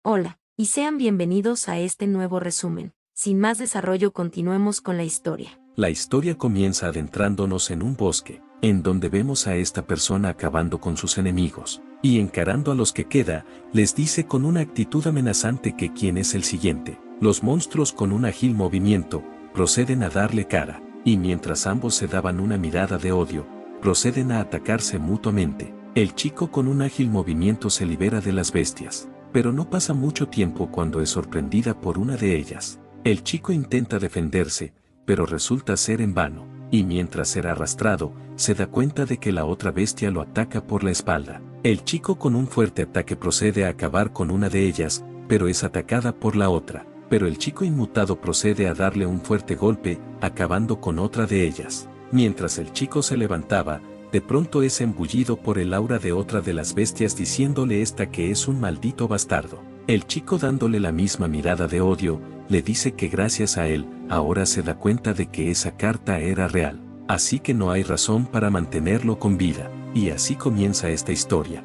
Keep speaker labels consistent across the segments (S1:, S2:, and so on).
S1: Hola, y sean bienvenidos a este nuevo resumen. Sin más desarrollo, continuemos con la historia.
S2: La historia comienza adentrándonos en un bosque, en donde vemos a esta persona acabando con sus enemigos, y encarando a los que queda, les dice con una actitud amenazante que quién es el siguiente. Los monstruos con un ágil movimiento, proceden a darle cara, y mientras ambos se daban una mirada de odio, proceden a atacarse mutuamente. El chico con un ágil movimiento se libera de las bestias, pero no pasa mucho tiempo cuando es sorprendida por una de ellas. El chico intenta defenderse, pero resulta ser en vano, y mientras será arrastrado, se da cuenta de que la otra bestia lo ataca por la espalda. El chico con un fuerte ataque procede a acabar con una de ellas, pero es atacada por la otra. Pero el chico inmutado procede a darle un fuerte golpe, acabando con otra de ellas. Mientras el chico se levantaba, de pronto es embullido por el aura de otra de las bestias diciéndole esta que es un maldito bastardo. El chico dándole la misma mirada de odio, le dice que gracias a él, ahora se da cuenta de que esa carta era real. Así que no hay razón para mantenerlo con vida, y así comienza esta historia.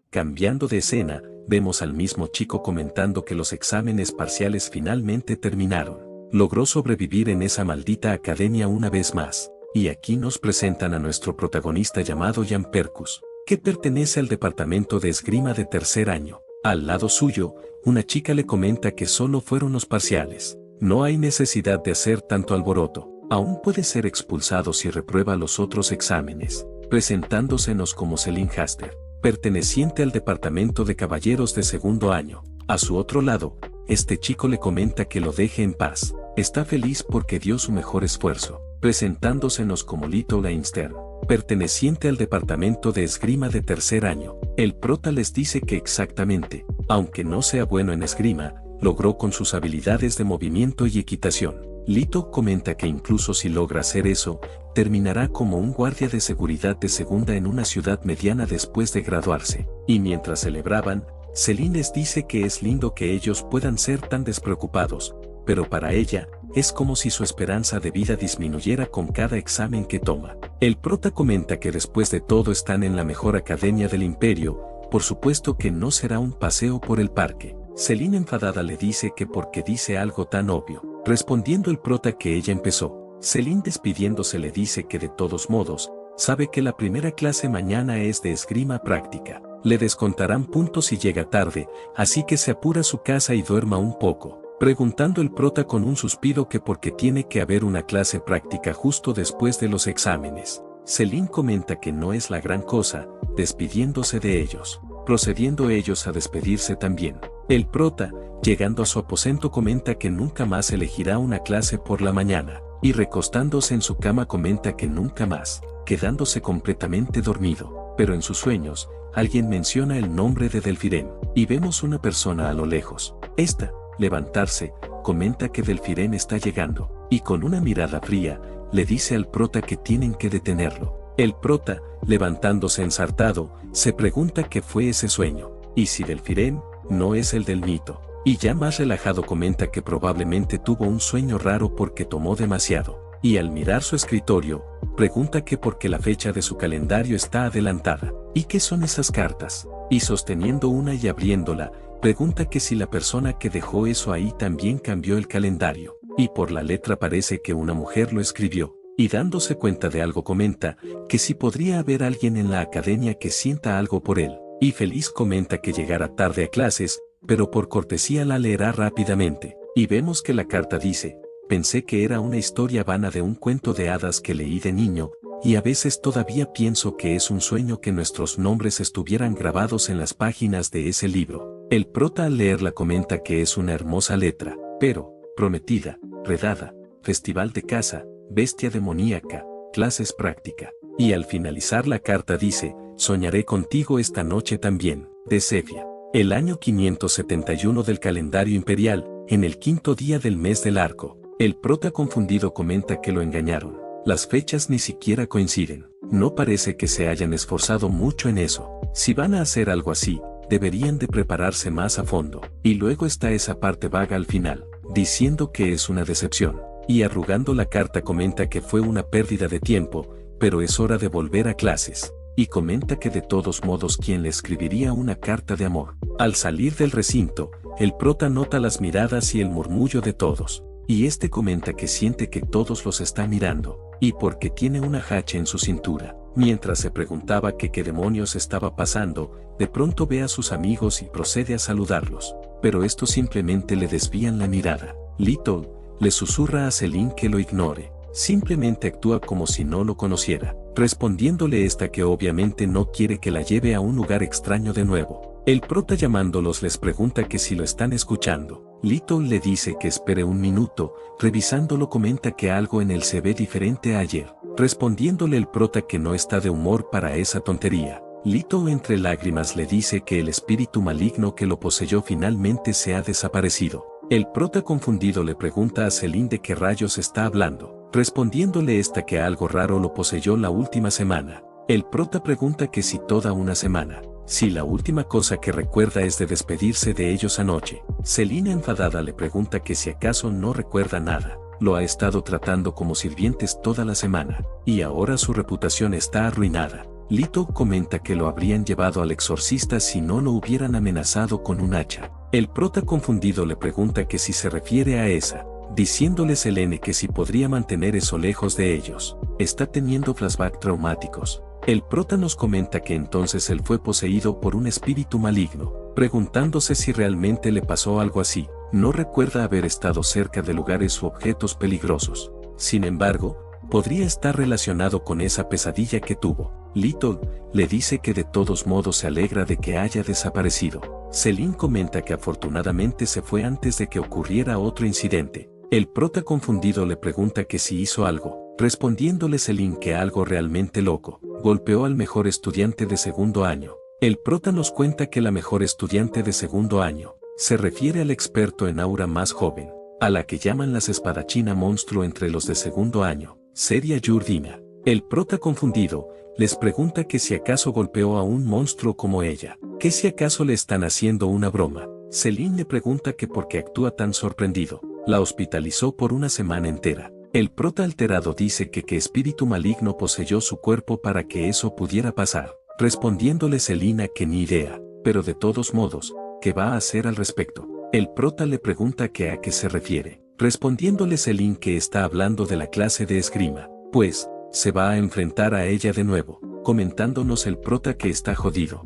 S2: Cambiando de escena, vemos al mismo chico comentando que los exámenes parciales finalmente terminaron. Logró sobrevivir en esa maldita academia una vez más. Y aquí nos presentan a nuestro protagonista llamado Jan Perkus, que pertenece al departamento de esgrima de tercer año. Al lado suyo, una chica le comenta que solo fueron los parciales. No hay necesidad de hacer tanto alboroto. Aún puede ser expulsado si reprueba los otros exámenes, presentándosenos como Celine Haster, perteneciente al departamento de caballeros de segundo año. A su otro lado, este chico le comenta que lo deje en paz. Está feliz porque dio su mejor esfuerzo, presentándosenos como Lito Leinstern, perteneciente al departamento de esgrima de tercer año. El prota les dice que exactamente, aunque no sea bueno en esgrima, logró con sus habilidades de movimiento y equitación. Lito comenta que incluso si logra hacer eso, terminará como un guardia de seguridad de segunda en una ciudad mediana después de graduarse. Y mientras celebraban, Celine les dice que es lindo que ellos puedan ser tan despreocupados, pero para ella, es como si su esperanza de vida disminuyera con cada examen que toma. El prota comenta que después de todo están en la mejor academia del imperio, por supuesto que no será un paseo por el parque. Celine enfadada le dice que porque dice algo tan obvio, respondiendo el prota que ella empezó. Celine despidiéndose le dice que de todos modos, sabe que la primera clase mañana es de esgrima práctica. Le descontarán puntos si llega tarde, así que se apura a su casa y duerma un poco. Preguntando el prota con un suspiro que porque tiene que haber una clase práctica justo después de los exámenes. Celine comenta que no es la gran cosa, despidiéndose de ellos, procediendo ellos a despedirse también. El prota, llegando a su aposento comenta que nunca más elegirá una clase por la mañana, y recostándose en su cama comenta que nunca más, quedándose completamente dormido, pero en sus sueños, alguien menciona el nombre de Delphirem, y vemos una persona a lo lejos. Esta, levantarse, comenta que Delphirem está llegando, y con una mirada fría, le dice al prota que tienen que detenerlo. El prota, levantándose ensartado, se pregunta qué fue ese sueño, y si Delphirem no es el del mito. Y ya más relajado comenta que probablemente tuvo un sueño raro porque tomó demasiado, y al mirar su escritorio, pregunta que por qué la fecha de su calendario está adelantada, y qué son esas cartas, y sosteniendo una y abriéndola, pregunta que si la persona que dejó eso ahí también cambió el calendario, y por la letra parece que una mujer lo escribió, y dándose cuenta de algo comenta que si podría haber alguien en la academia que sienta algo por él, y feliz comenta que llegará tarde a clases, pero por cortesía la leerá rápidamente, y vemos que la carta dice: pensé que era una historia vana de un cuento de hadas que leí de niño, y a veces todavía pienso que es un sueño que nuestros nombres estuvieran grabados en las páginas de ese libro. El prota al leerla comenta que es una hermosa letra, pero, prometida, redada, festival de caza, bestia demoníaca, clases práctica. Y al finalizar la carta dice: soñaré contigo esta noche también, de Cefia. El año 571 del calendario imperial, en el quinto día del mes del arco. El prota confundido comenta que lo engañaron. Las fechas ni siquiera coinciden. No parece que se hayan esforzado mucho en eso. Si van a hacer algo así, deberían de prepararse más a fondo. Y luego está esa parte vaga al final, diciendo que es una decepción. Y arrugando la carta comenta que fue una pérdida de tiempo, pero es hora de volver a clases. y comenta que de todos modos quien le escribiría una carta de amor. Al salir del recinto, el prota nota las miradas y el murmullo de todos, y este comenta que siente que todos los está mirando, y porque tiene una hacha en su cintura. Mientras se preguntaba que qué demonios estaba pasando, de pronto ve a sus amigos y procede a saludarlos, pero estos simplemente le desvían la mirada. Little le susurra a Celine que lo ignore, simplemente actúa como si no lo conociera, respondiéndole esta que obviamente no quiere que la lleve a un lugar extraño de nuevo. El prota llamándolos les pregunta que si lo están escuchando. Little le dice que espere un minuto, revisándolo comenta que algo en él se ve diferente a ayer, respondiéndole el prota que no está de humor para esa tontería. Little entre lágrimas le dice que el espíritu maligno que lo poseyó finalmente se ha desaparecido. El prota confundido le pregunta a Celine de qué rayos está hablando, respondiéndole esta que algo raro lo poseyó la última semana. El prota pregunta que si toda una semana, si la última cosa que recuerda es de despedirse de ellos anoche. Celine enfadada le pregunta que si acaso no recuerda nada, lo ha estado tratando como sirvientes toda la semana, y ahora su reputación está arruinada. Little comenta que lo habrían llevado al exorcista si no lo hubieran amenazado con un hacha. El prota confundido le pregunta que si se refiere a esa, diciéndole Selene que si podría mantener eso lejos de ellos. Está teniendo flashbacks traumáticos. El prota nos comenta que entonces él fue poseído por un espíritu maligno, preguntándose si realmente le pasó algo así. No recuerda haber estado cerca de lugares u objetos peligrosos. Sin embargo, podría estar relacionado con esa pesadilla que tuvo. Little le dice que de todos modos se alegra de que haya desaparecido. Celine comenta que afortunadamente se fue antes de que ocurriera otro incidente. El prota confundido le pregunta que si hizo algo, respondiéndole Celine que algo realmente loco. Golpeó al mejor estudiante de segundo año. El prota nos cuenta que la mejor estudiante de segundo año se refiere al experto en aura más joven, a la que llaman las espadachina monstruo entre los de segundo año, Seria Jordina. El prota confundido les pregunta que si acaso golpeó a un monstruo como ella, que si acaso le están haciendo una broma. Celine le pregunta que por qué actúa tan sorprendido. La hospitalizó por una semana entera. El prota alterado dice que qué espíritu maligno poseyó su cuerpo para que eso pudiera pasar, respondiéndole Celina que ni idea, pero de todos modos, ¿qué va a hacer al respecto? El prota le pregunta que a qué se refiere, respondiéndole Celine que está hablando de la clase de esgrima, pues, se va a enfrentar a ella de nuevo, comentándonos el prota que está jodido.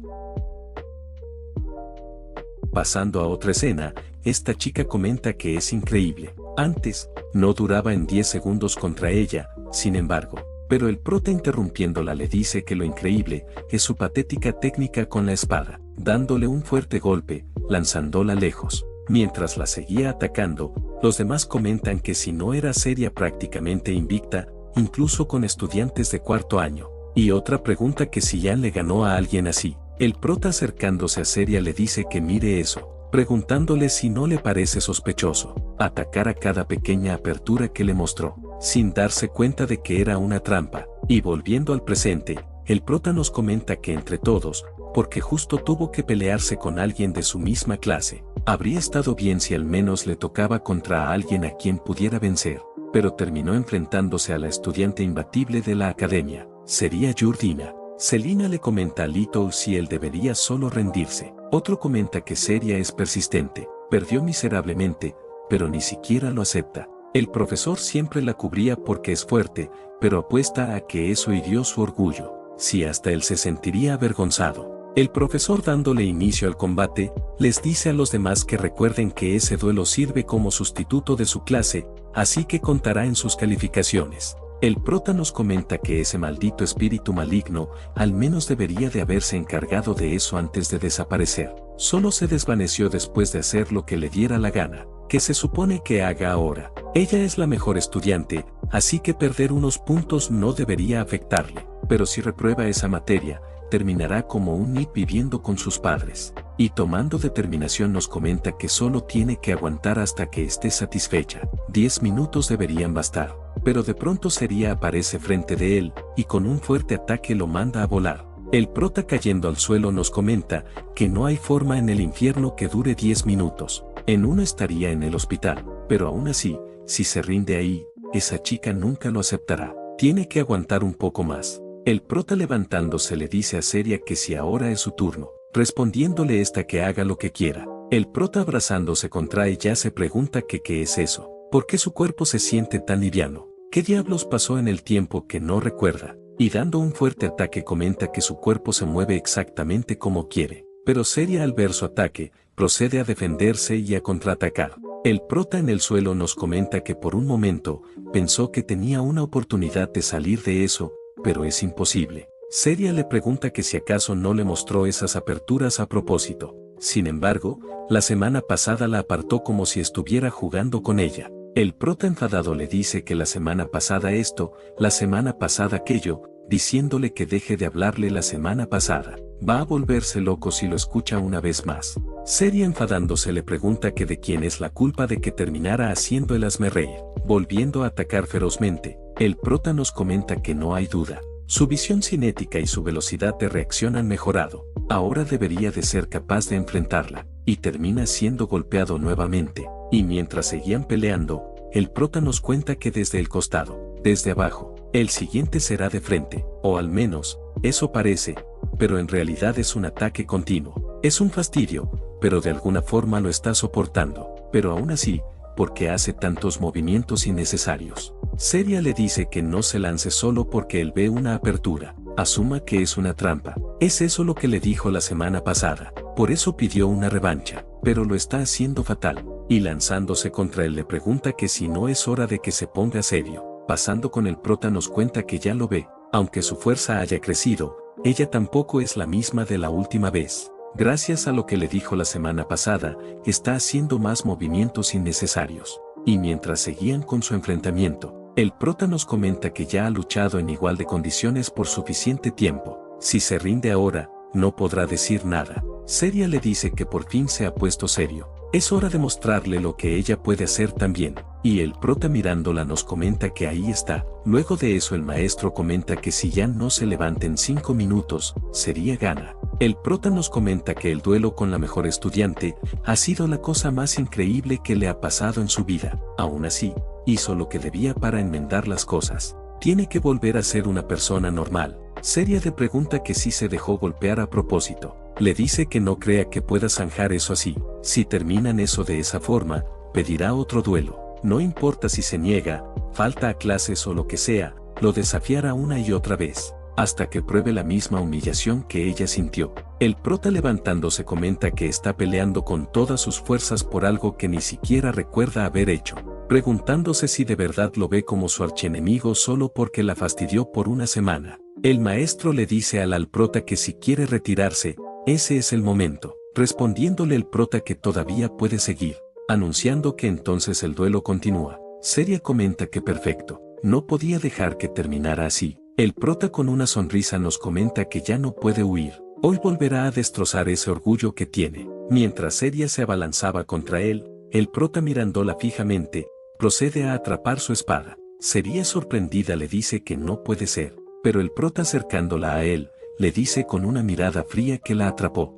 S2: Pasando a otra escena, esta chica comenta que es increíble. Antes, no duraba en 10 segundos contra ella, sin embargo, pero el prota interrumpiéndola le dice que lo increíble es su patética técnica con la espada, dándole un fuerte golpe, lanzándola lejos. Mientras la seguía atacando, los demás comentan que si no era Seria prácticamente invicta, incluso con estudiantes de cuarto año. Y otra pregunta que si ya le ganó a alguien así. El prota acercándose a Seria le dice que mire eso, preguntándole si no le parece sospechoso atacar a cada pequeña apertura que le mostró, sin darse cuenta de que era una trampa. Y volviendo al presente, el prota nos comenta que entre todos, porque justo tuvo que pelearse con alguien de su misma clase, habría estado bien si al menos le tocaba contra alguien a quien pudiera vencer, pero terminó enfrentándose a la estudiante imbatible de la academia, Seria Jordina. Celina le comenta a Little si él debería solo rendirse. Otro comenta que Seria es persistente, perdió miserablemente, pero ni siquiera lo acepta. El profesor siempre la cubría porque es fuerte, pero apuesta a que eso hirió su orgullo. Si hasta él se sentiría avergonzado. El profesor dándole inicio al combate, les dice a los demás que recuerden que ese duelo sirve como sustituto de su clase, así que contará en sus calificaciones. El prota nos comenta que ese maldito espíritu maligno, al menos debería de haberse encargado de eso antes de desaparecer. Solo se desvaneció después de hacer lo que le diera la gana, que se supone que haga ahora. Ella es la mejor estudiante, así que perder unos puntos no debería afectarle, pero si reprueba esa materia, terminará como un nit viviendo con sus padres. Y tomando determinación nos comenta que solo tiene que aguantar hasta que esté satisfecha. 10 minutos deberían bastar, pero de pronto Seria aparece frente de él, y con un fuerte ataque lo manda a volar. El prota cayendo al suelo nos comenta que no hay forma en el infierno que dure 10 minutos. En uno estaría en el hospital, pero aún así, si se rinde ahí, esa chica nunca lo aceptará. Tiene que aguantar un poco más. El prota levantándose le dice a Seria que si ahora es su turno, respondiéndole esta que haga lo que quiera. El prota abrazándose contra ella se pregunta que qué es eso, por qué su cuerpo se siente tan liviano, qué diablos pasó en el tiempo que no recuerda, y dando un fuerte ataque comenta que su cuerpo se mueve exactamente como quiere, pero Seria al ver su ataque, procede a defenderse y a contraatacar. El prota en el suelo nos comenta que por un momento, pensó que tenía una oportunidad de salir de eso, pero es imposible. Seria le pregunta que si acaso no le mostró esas aperturas a propósito. Sin embargo, la semana pasada la apartó como si estuviera jugando con ella. El prota enfadado le dice que la semana pasada esto, la semana pasada aquello, diciéndole que deje de hablarle la semana pasada. Va a volverse loco si lo escucha una vez más. Seria enfadándose le pregunta que de quién es la culpa de que terminara haciendo el hazmerreír. Volviendo a atacar ferozmente, el prota nos comenta que no hay duda. Su visión cinética y su velocidad de reacción han mejorado. Ahora debería de ser capaz de enfrentarla, y termina siendo golpeado nuevamente. Y mientras seguían peleando, el prota nos cuenta que desde el costado, desde abajo, el siguiente será de frente, o al menos, eso parece, pero en realidad es un ataque continuo. Es un fastidio, pero de alguna forma lo está soportando, pero aún así, porque hace tantos movimientos innecesarios. Seria le dice que no se lance solo porque él ve una apertura, asuma que es una trampa. Es eso lo que le dijo la semana pasada, por eso pidió una revancha, pero lo está haciendo fatal, y lanzándose contra él le pregunta que si no es hora de que se ponga serio. Pasando con el prota nos cuenta que ya lo ve, aunque su fuerza haya crecido, ella tampoco es la misma de la última vez. Gracias a lo que le dijo la semana pasada, está haciendo más movimientos innecesarios. Y mientras seguían con su enfrentamiento, el prota nos comenta que ya ha luchado en igual de condiciones por suficiente tiempo. Si se rinde ahora, no podrá decir nada. Seria le dice que por fin se ha puesto serio. Es hora de mostrarle lo que ella puede hacer también. Y el prota mirándola nos comenta que ahí está. Luego de eso el maestro comenta que si ya no se levanta en 5 minutos, sería gana. El prota nos comenta que el duelo con la mejor estudiante ha sido la cosa más increíble que le ha pasado en su vida. Aún así, hizo lo que debía para enmendar las cosas. Tiene que volver a ser una persona normal. Seria le pregunta que si se dejó golpear a propósito. Le dice que no crea que pueda zanjar eso así. Si terminan eso de esa forma, pedirá otro duelo. No importa si se niega, falta a clases o lo que sea, lo desafiará una y otra vez, hasta que pruebe la misma humillación que ella sintió. El prota levantándose comenta que está peleando con todas sus fuerzas por algo que ni siquiera recuerda haber hecho, preguntándose si de verdad lo ve como su archienemigo solo porque la fastidió por una semana. El maestro le dice al prota que si quiere retirarse, ese es el momento, respondiéndole el prota que todavía puede seguir, anunciando que entonces el duelo continúa. Seria comenta que perfecto, no podía dejar que terminara así. El prota con una sonrisa nos comenta que ya no puede huir, hoy volverá a destrozar ese orgullo que tiene. Mientras Seria se abalanzaba contra él, el prota mirándola fijamente, procede a atrapar su espada. Seria sorprendida le dice que no puede ser, pero el prota acercándola a él, le dice con una mirada fría que la atrapó.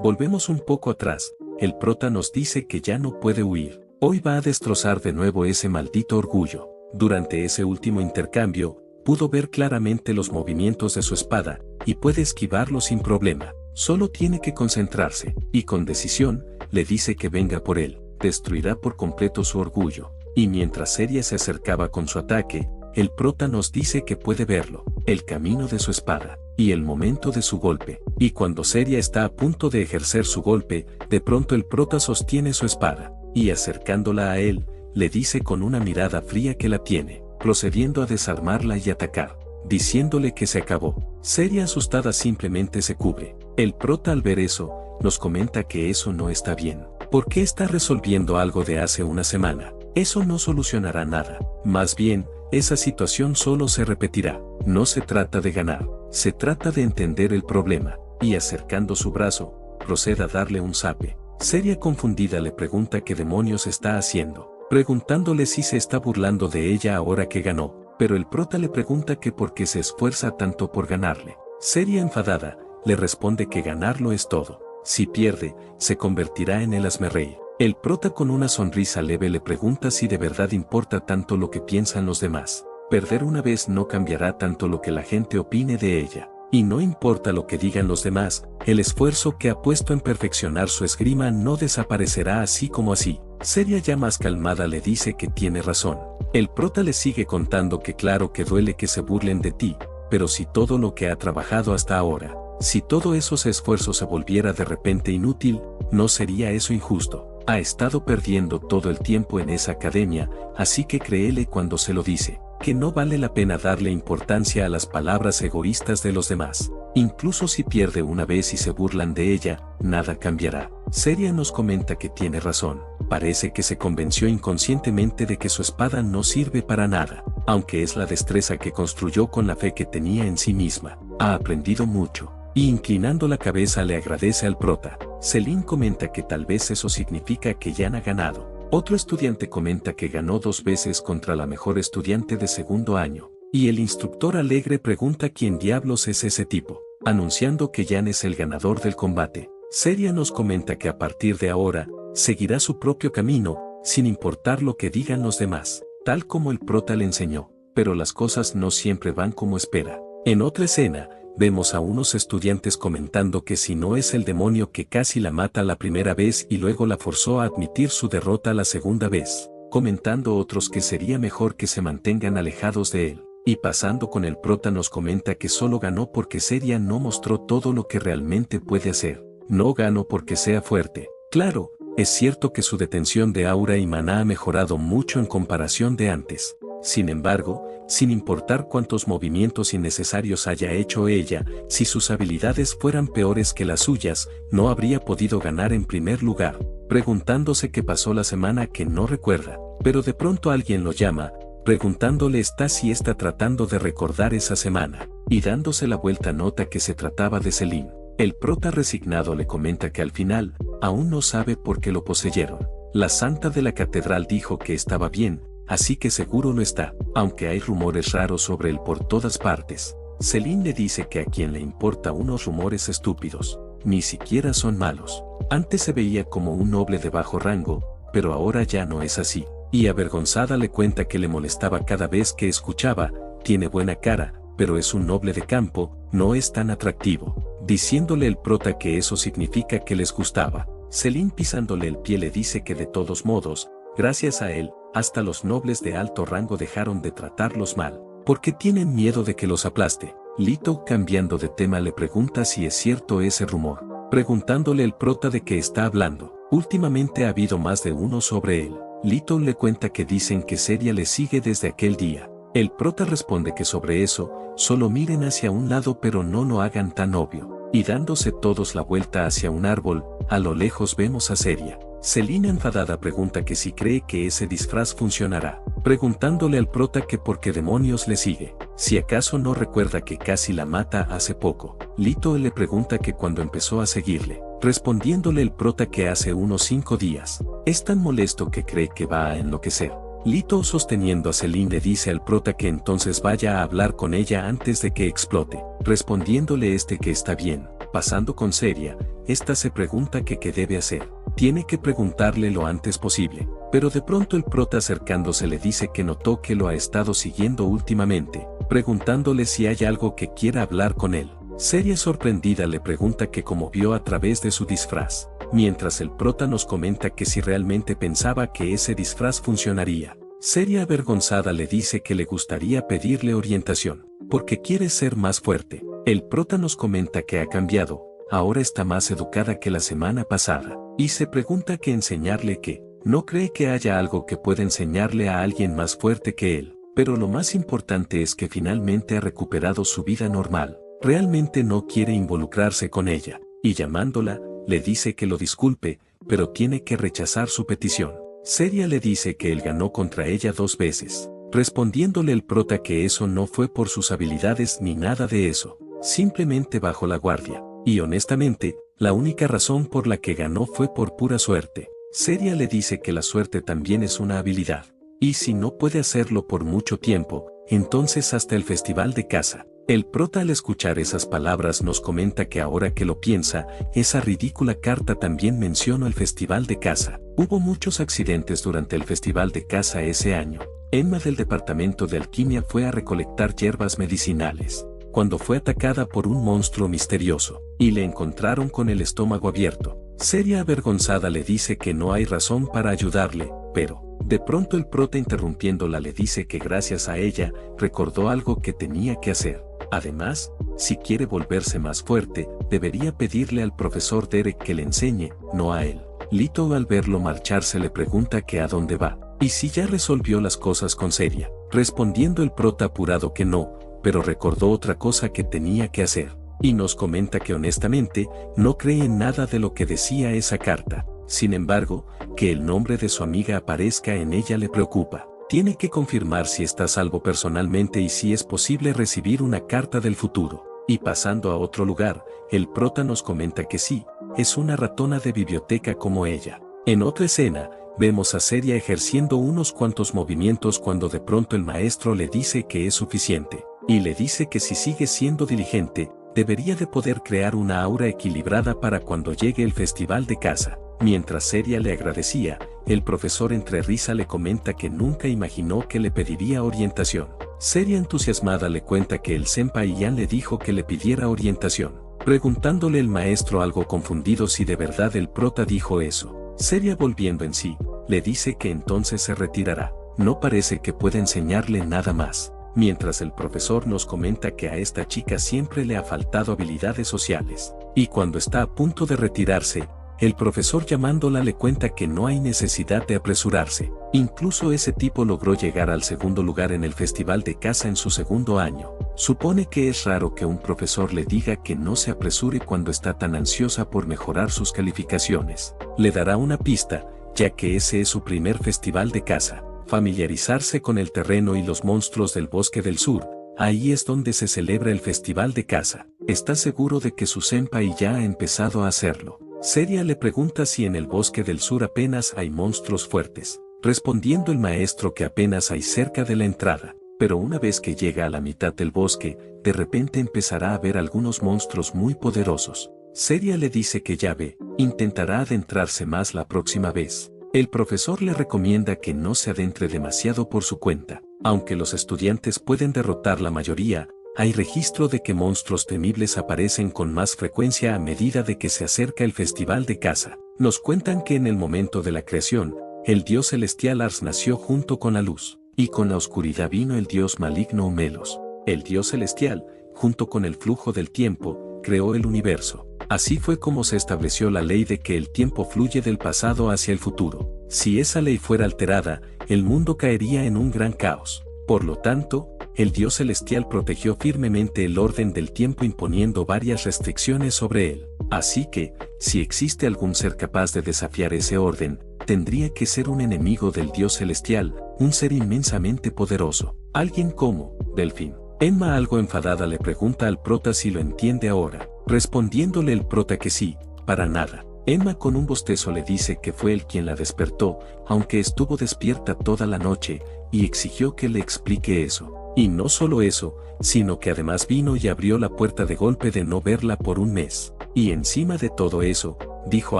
S2: Volvemos un poco atrás, el prota nos dice que ya no puede huir, hoy va a destrozar de nuevo ese maldito orgullo. Durante ese último intercambio, pudo ver claramente los movimientos de su espada, y puede esquivarlo sin problema, solo tiene que concentrarse, y con decisión, le dice que venga por él, destruirá por completo su orgullo, y mientras Seria se acercaba con su ataque, el prota nos dice que puede verlo, el camino de su espada, y el momento de su golpe, y cuando Seria está a punto de ejercer su golpe, de pronto el prota sostiene su espada, y acercándola a él, le dice con una mirada fría que la tiene, procediendo a desarmarla y atacar, diciéndole que se acabó. Seria asustada simplemente se cubre. El prota al ver eso, nos comenta que eso no está bien. ¿Por qué está resolviendo algo de hace una semana? Eso no solucionará nada. Más bien, esa situación solo se repetirá. No se trata de ganar, se trata de entender el problema, y acercando su brazo, procede a darle un zape. Seria confundida le pregunta qué demonios está haciendo, preguntándole si se está burlando de ella ahora que ganó, pero el prota le pregunta que por qué se esfuerza tanto por ganarle. Seria enfadada, le responde que ganarlo es todo, si pierde, se convertirá en el hazmerreír. El prota con una sonrisa leve le pregunta si de verdad importa tanto lo que piensan los demás. perder una vez no cambiará tanto lo que la gente opine de ella. Y no importa lo que digan los demás, el esfuerzo que ha puesto en perfeccionar su esgrima no desaparecerá así como así. Seria ya más calmada le dice que tiene razón. El prota le sigue contando que claro que duele que se burlen de ti, pero si todo lo que ha trabajado hasta ahora, si todo esos esfuerzos se volviera de repente inútil, ¿no sería eso injusto? Ha estado perdiendo todo el tiempo en esa academia, así que créele cuando se lo dice, que no vale la pena darle importancia a las palabras egoístas de los demás. Incluso si pierde una vez y se burlan de ella, nada cambiará. Seria nos comenta que tiene razón. Parece que se convenció inconscientemente de que su espada no sirve para nada, aunque es la destreza que construyó con la fe que tenía en sí misma. Ha aprendido mucho. Y inclinando la cabeza le agradece al prota. Selin comenta que tal vez eso significa que ya han ganado. Otro estudiante comenta que ganó 2 veces contra la mejor estudiante de segundo año. Y el instructor alegre pregunta quién diablos es ese tipo, anunciando que Jan es el ganador del combate. Seria nos comenta que a partir de ahora, seguirá su propio camino, sin importar lo que digan los demás, tal como el prota le enseñó, pero las cosas no siempre van como espera. En otra escena, vemos a unos estudiantes comentando que si no es el demonio que casi la mata la primera vez y luego la forzó a admitir su derrota la segunda vez, comentando otros que sería mejor que se mantengan alejados de él. Y pasando con el prota nos comenta que solo ganó porque Seria no mostró todo lo que realmente puede hacer. No ganó porque sea fuerte. Claro, es cierto que su detención de aura y maná ha mejorado mucho en comparación de antes. Sin embargo, sin importar cuántos movimientos innecesarios haya hecho ella, si sus habilidades fueran peores que las suyas, no habría podido ganar en primer lugar, preguntándose qué pasó la semana que no recuerda. Pero de pronto alguien lo llama, preguntándole si está tratando de recordar esa semana, y dándose la vuelta nota que se trataba de Selin. El prota resignado le comenta que al final, aún no sabe por qué lo poseyeron. La santa de la catedral dijo que estaba bien, así que seguro lo está, aunque hay rumores raros sobre él por todas partes. Selin le dice que a quien le importa unos rumores estúpidos, ni siquiera son malos. Antes se veía como un noble de bajo rango, pero ahora ya no es así. Y avergonzada le cuenta que le molestaba cada vez que escuchaba, tiene buena cara, pero es un noble de campo, no es tan atractivo. Diciéndole el prota que eso significa que les gustaba. Selin pisándole el pie le dice que de todos modos, gracias a él, hasta los nobles de alto rango dejaron de tratarlos mal, porque tienen miedo de que los aplaste. Lito, cambiando de tema, le pregunta si es cierto ese rumor, preguntándole el prota de qué está hablando. Últimamente ha habido más de uno sobre él. Lito le cuenta que dicen que Seria le sigue desde aquel día. El prota responde que sobre eso, solo miren hacia un lado pero no lo hagan tan obvio. Y dándose todos la vuelta hacia un árbol, a lo lejos vemos a Seria. Selin enfadada pregunta que si cree que ese disfraz funcionará, preguntándole al prota que por qué demonios le sigue, si acaso no recuerda que casi la mata hace poco. Lito le pregunta que cuando empezó a seguirle, respondiéndole el prota que hace unos 5 días, es tan molesto que cree que va a enloquecer. Lito, sosteniendo a Selin, le dice al prota que entonces vaya a hablar con ella antes de que explote, respondiéndole que está bien. Pasando con Seria, esta se pregunta que qué debe hacer. Tiene que preguntarle lo antes posible, pero de pronto el prota acercándose le dice que notó que lo ha estado siguiendo últimamente, preguntándole si hay algo que quiera hablar con él. Seria, sorprendida, le pregunta que cómo vio a través de su disfraz, mientras el prota nos comenta que si realmente pensaba que ese disfraz funcionaría. Seria, avergonzada, le dice que le gustaría pedirle orientación, porque quiere ser más fuerte. El prota nos comenta que ha cambiado, ahora está más educada que la semana pasada, y se pregunta qué enseñarle qué. No cree que haya algo que pueda enseñarle a alguien más fuerte que él, pero lo más importante es que finalmente ha recuperado su vida normal. Realmente no quiere involucrarse con ella, y llamándola, le dice que lo disculpe, pero tiene que rechazar su petición. Seria le dice que él ganó contra ella 2 veces, respondiéndole el prota que eso no fue por sus habilidades ni nada de eso, simplemente bajó la guardia, y honestamente, la única razón por la que ganó fue por pura suerte. Seria le dice que la suerte también es una habilidad, y si no puede hacerlo por mucho tiempo, entonces hasta el festival de caza. El prota, al escuchar esas palabras, nos comenta que ahora que lo piensa, esa ridícula carta también mencionó el festival de caza. Hubo muchos accidentes durante el festival de caza ese año, Emma del departamento de alquimia fue a recolectar hierbas medicinales, cuando fue atacada por un monstruo misterioso, y le encontraron con el estómago abierto. Seria avergonzada le dice que no hay razón para ayudarle, pero, de pronto el prota interrumpiéndola le dice que gracias a ella, recordó algo que tenía que hacer. Además, si quiere volverse más fuerte, debería pedirle al profesor Derek que le enseñe, no a él. Lito al verlo marcharse le pregunta que a dónde va, y si ya resolvió las cosas con Seria, respondiendo el prota apurado que no, pero recordó otra cosa que tenía que hacer, y nos comenta que honestamente, no cree en nada de lo que decía esa carta. Sin embargo, que el nombre de su amiga aparezca en ella le preocupa. Tiene que confirmar si está a salvo personalmente y si es posible recibir una carta del futuro. Y pasando a otro lugar, el prota nos comenta que sí, es una ratona de biblioteca como ella. En otra escena, vemos a Seria ejerciendo unos cuantos movimientos cuando de pronto el maestro le dice que es suficiente, y le dice que si sigue siendo diligente, debería de poder crear una aura equilibrada para cuando llegue el festival de caza. Mientras Seria le agradecía, el profesor entre risa le comenta que nunca imaginó que le pediría orientación. Seria entusiasmada le cuenta que el senpai Yan le dijo que le pidiera orientación, preguntándole el maestro algo confundido si de verdad el prota dijo eso. Seria volviendo en sí, le dice que entonces se retirará, no parece que pueda enseñarle nada más. Mientras el profesor nos comenta que a esta chica siempre le ha faltado habilidades sociales, y cuando está a punto de retirarse, el profesor llamándola le cuenta que no hay necesidad de apresurarse. Incluso ese tipo logró llegar al segundo lugar en el festival de caza en su segundo año. Supone que es raro que un profesor le diga que no se apresure cuando está tan ansiosa por mejorar sus calificaciones. Le dará una pista, ya que ese es su primer festival de caza. Familiarizarse con el terreno y los monstruos del bosque del sur. Ahí es donde se celebra el festival de caza. Está seguro de que su senpai ya ha empezado a hacerlo. Seria le pregunta si en el bosque del sur apenas hay monstruos fuertes, respondiendo el maestro que apenas hay cerca de la entrada, pero una vez que llega a la mitad del bosque, de repente empezará a ver algunos monstruos muy poderosos. Seria le dice que ya ve, intentará adentrarse más la próxima vez. El profesor le recomienda que no se adentre demasiado por su cuenta. Aunque los estudiantes pueden derrotar la mayoría, hay registro de que monstruos temibles aparecen con más frecuencia a medida de que se acerca el festival de caza. Nos cuentan que en el momento de la creación, el dios celestial Ars nació junto con la luz, y con la oscuridad vino el dios maligno Melos. El dios celestial, junto con el flujo del tiempo, creó el universo. Así fue como se estableció la ley de que el tiempo fluye del pasado hacia el futuro. Si esa ley fuera alterada, el mundo caería en un gran caos. Por lo tanto, el Dios celestial protegió firmemente el orden del tiempo imponiendo varias restricciones sobre él. Así que, si existe algún ser capaz de desafiar ese orden, tendría que ser un enemigo del Dios celestial, un ser inmensamente poderoso. Alguien como Delfín. Emma algo enfadada le pregunta al prota si lo entiende ahora, respondiéndole el prota que sí, para nada. Emma con un bostezo le dice que fue él quien la despertó, aunque estuvo despierta toda la noche, y exigió que le explique eso. Y no solo eso, sino que además vino y abrió la puerta de golpe de no verla por un mes. Y encima de todo eso, dijo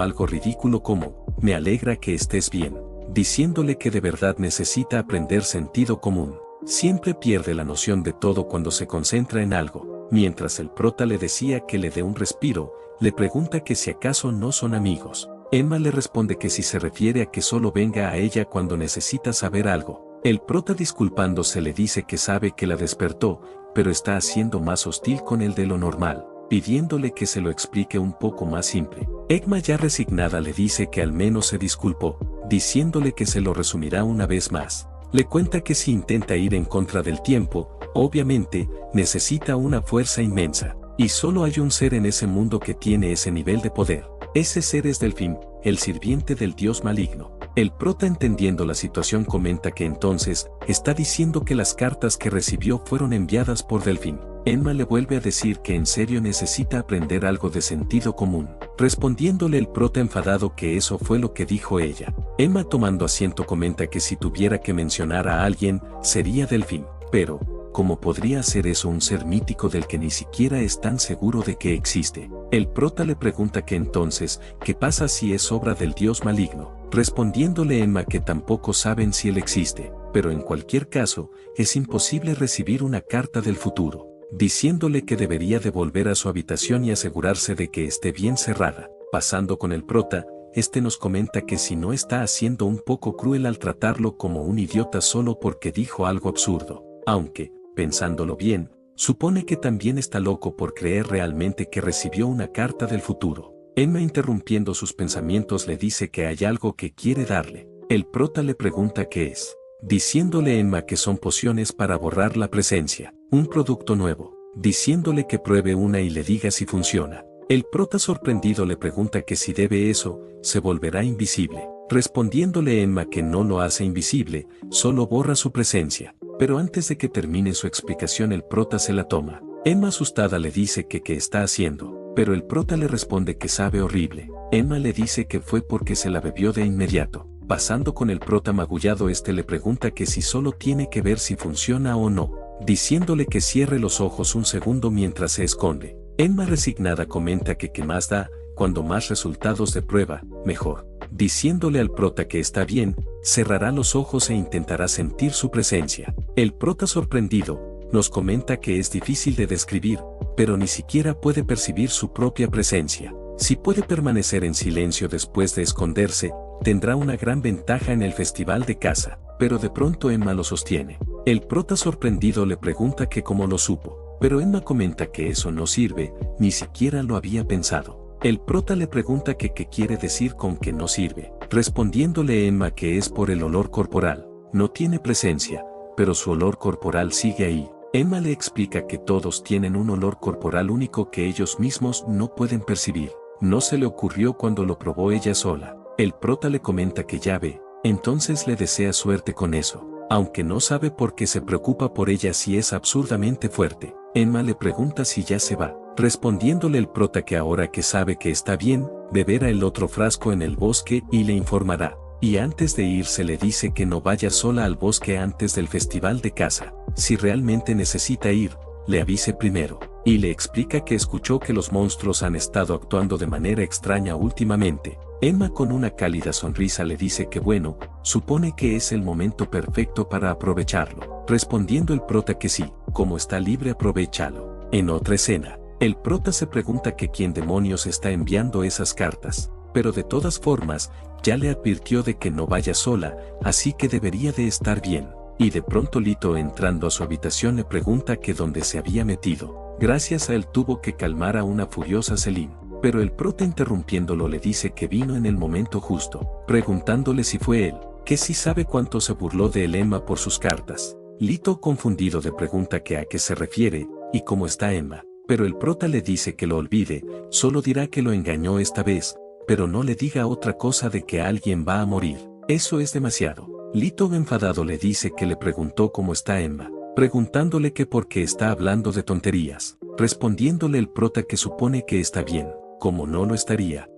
S2: algo ridículo como, me alegra que estés bien, diciéndole que de verdad necesita aprender sentido común. Siempre pierde la noción de todo cuando se concentra en algo. Mientras el prota le decía que le dé un respiro, le pregunta que si acaso no son amigos. Emma le responde que si se refiere a que solo venga a ella cuando necesita saber algo. El prota disculpándose le dice que sabe que la despertó, pero está haciendo más hostil con él de lo normal, pidiéndole que se lo explique un poco más simple. Emma ya resignada le dice que al menos se disculpó, diciéndole que se lo resumirá una vez más. Le cuenta que si intenta ir en contra del tiempo, obviamente, necesita una fuerza inmensa, y solo hay un ser en ese mundo que tiene ese nivel de poder. Ese ser es Delfín, el sirviente del dios maligno. El prota entendiendo la situación comenta que entonces, está diciendo que las cartas que recibió fueron enviadas por Delfín. Emma le vuelve a decir que en serio necesita aprender algo de sentido común, respondiéndole el prota enfadado que eso fue lo que dijo ella. Emma tomando asiento comenta que si tuviera que mencionar a alguien, sería Delfín, pero, ¿cómo podría ser eso un ser mítico del que ni siquiera es tan seguro de que existe? El prota le pregunta que entonces, ¿qué pasa si es obra del dios maligno? respondiéndole Emma que tampoco saben si él existe, pero en cualquier caso, es imposible recibir una carta del futuro, diciéndole que debería de volver a su habitación y asegurarse de que esté bien cerrada. Pasando con el prota, este nos comenta que si no está haciendo un poco cruel al tratarlo como un idiota solo porque dijo algo absurdo, aunque, pensándolo bien, supone que también está loco por creer realmente que recibió una carta del futuro. Emma, interrumpiendo sus pensamientos, le dice que hay algo que quiere darle. El prota le pregunta qué es, diciéndole Emma que son pociones para borrar la presencia, un producto nuevo, diciéndole que pruebe una y le diga si funciona. El prota, sorprendido, le pregunta que si debe eso, se volverá invisible, respondiéndole Emma que no lo hace invisible, solo borra su presencia. Pero antes de que termine su explicación, el prota se la toma. Emma, asustada, le dice que qué está haciendo, pero el prota le responde que sabe horrible. Emma le dice que fue porque se la bebió de inmediato. Pasando con el prota magullado, este le pregunta que si solo tiene que ver si funciona o no, diciéndole que cierre los ojos un segundo mientras se esconde. Emma, resignada, comenta que qué más da, cuando más resultados de prueba, mejor. Diciéndole al prota que está bien, cerrará los ojos e intentará sentir su presencia. El prota, sorprendido, nos comenta que es difícil de describir, pero ni siquiera puede percibir su propia presencia. Si puede permanecer en silencio después de esconderse, tendrá una gran ventaja en el festival de caza, pero de pronto Emma lo sostiene. El prota, sorprendido, le pregunta que cómo lo supo, pero Emma comenta que eso no sirve, ni siquiera lo había pensado. El prota le pregunta que qué quiere decir con que no sirve, respondiéndole Emma que es por el olor corporal. No tiene presencia, pero su olor corporal sigue ahí. Emma le explica que todos tienen un olor corporal único que ellos mismos no pueden percibir. No se le ocurrió cuando lo probó ella sola. El prota le comenta que ya ve, entonces le desea suerte con eso, aunque no sabe por qué se preocupa por ella si es absurdamente fuerte. Emma le pregunta si ya se va, respondiéndole el prota que ahora que sabe que está bien, beberá el otro frasco en el bosque y le informará. Y antes de irse le dice que no vaya sola al bosque antes del festival de caza. Si realmente necesita ir, le avise primero. Y le explica que escuchó que los monstruos han estado actuando de manera extraña últimamente. Emma, con una cálida sonrisa, le dice que bueno, supone que es el momento perfecto para aprovecharlo, respondiendo el prota que sí, como está libre aprovéchalo. En otra escena, el prota se pregunta que quién demonios está enviando esas cartas, pero de todas formas, ya le advirtió de que no vaya sola, así que debería de estar bien. Y de pronto Lito, entrando a su habitación, le pregunta que dónde se había metido. Gracias a él tuvo que calmar a una furiosa Celine. Pero el prota, interrumpiéndolo, le dice que vino en el momento justo, preguntándole si fue él, que si sabe cuánto se burló de Emma por sus cartas. Lito, confundido, le pregunta que a qué se refiere, y cómo está Emma, pero el prota le dice que lo olvide, solo dirá que lo engañó esta vez, pero no le diga otra cosa de que alguien va a morir. Eso es demasiado. Lito, enfadado, le dice que le preguntó cómo está Emma, preguntándole que por qué está hablando de tonterías, respondiéndole el prota que supone que está bien, como no lo estaría.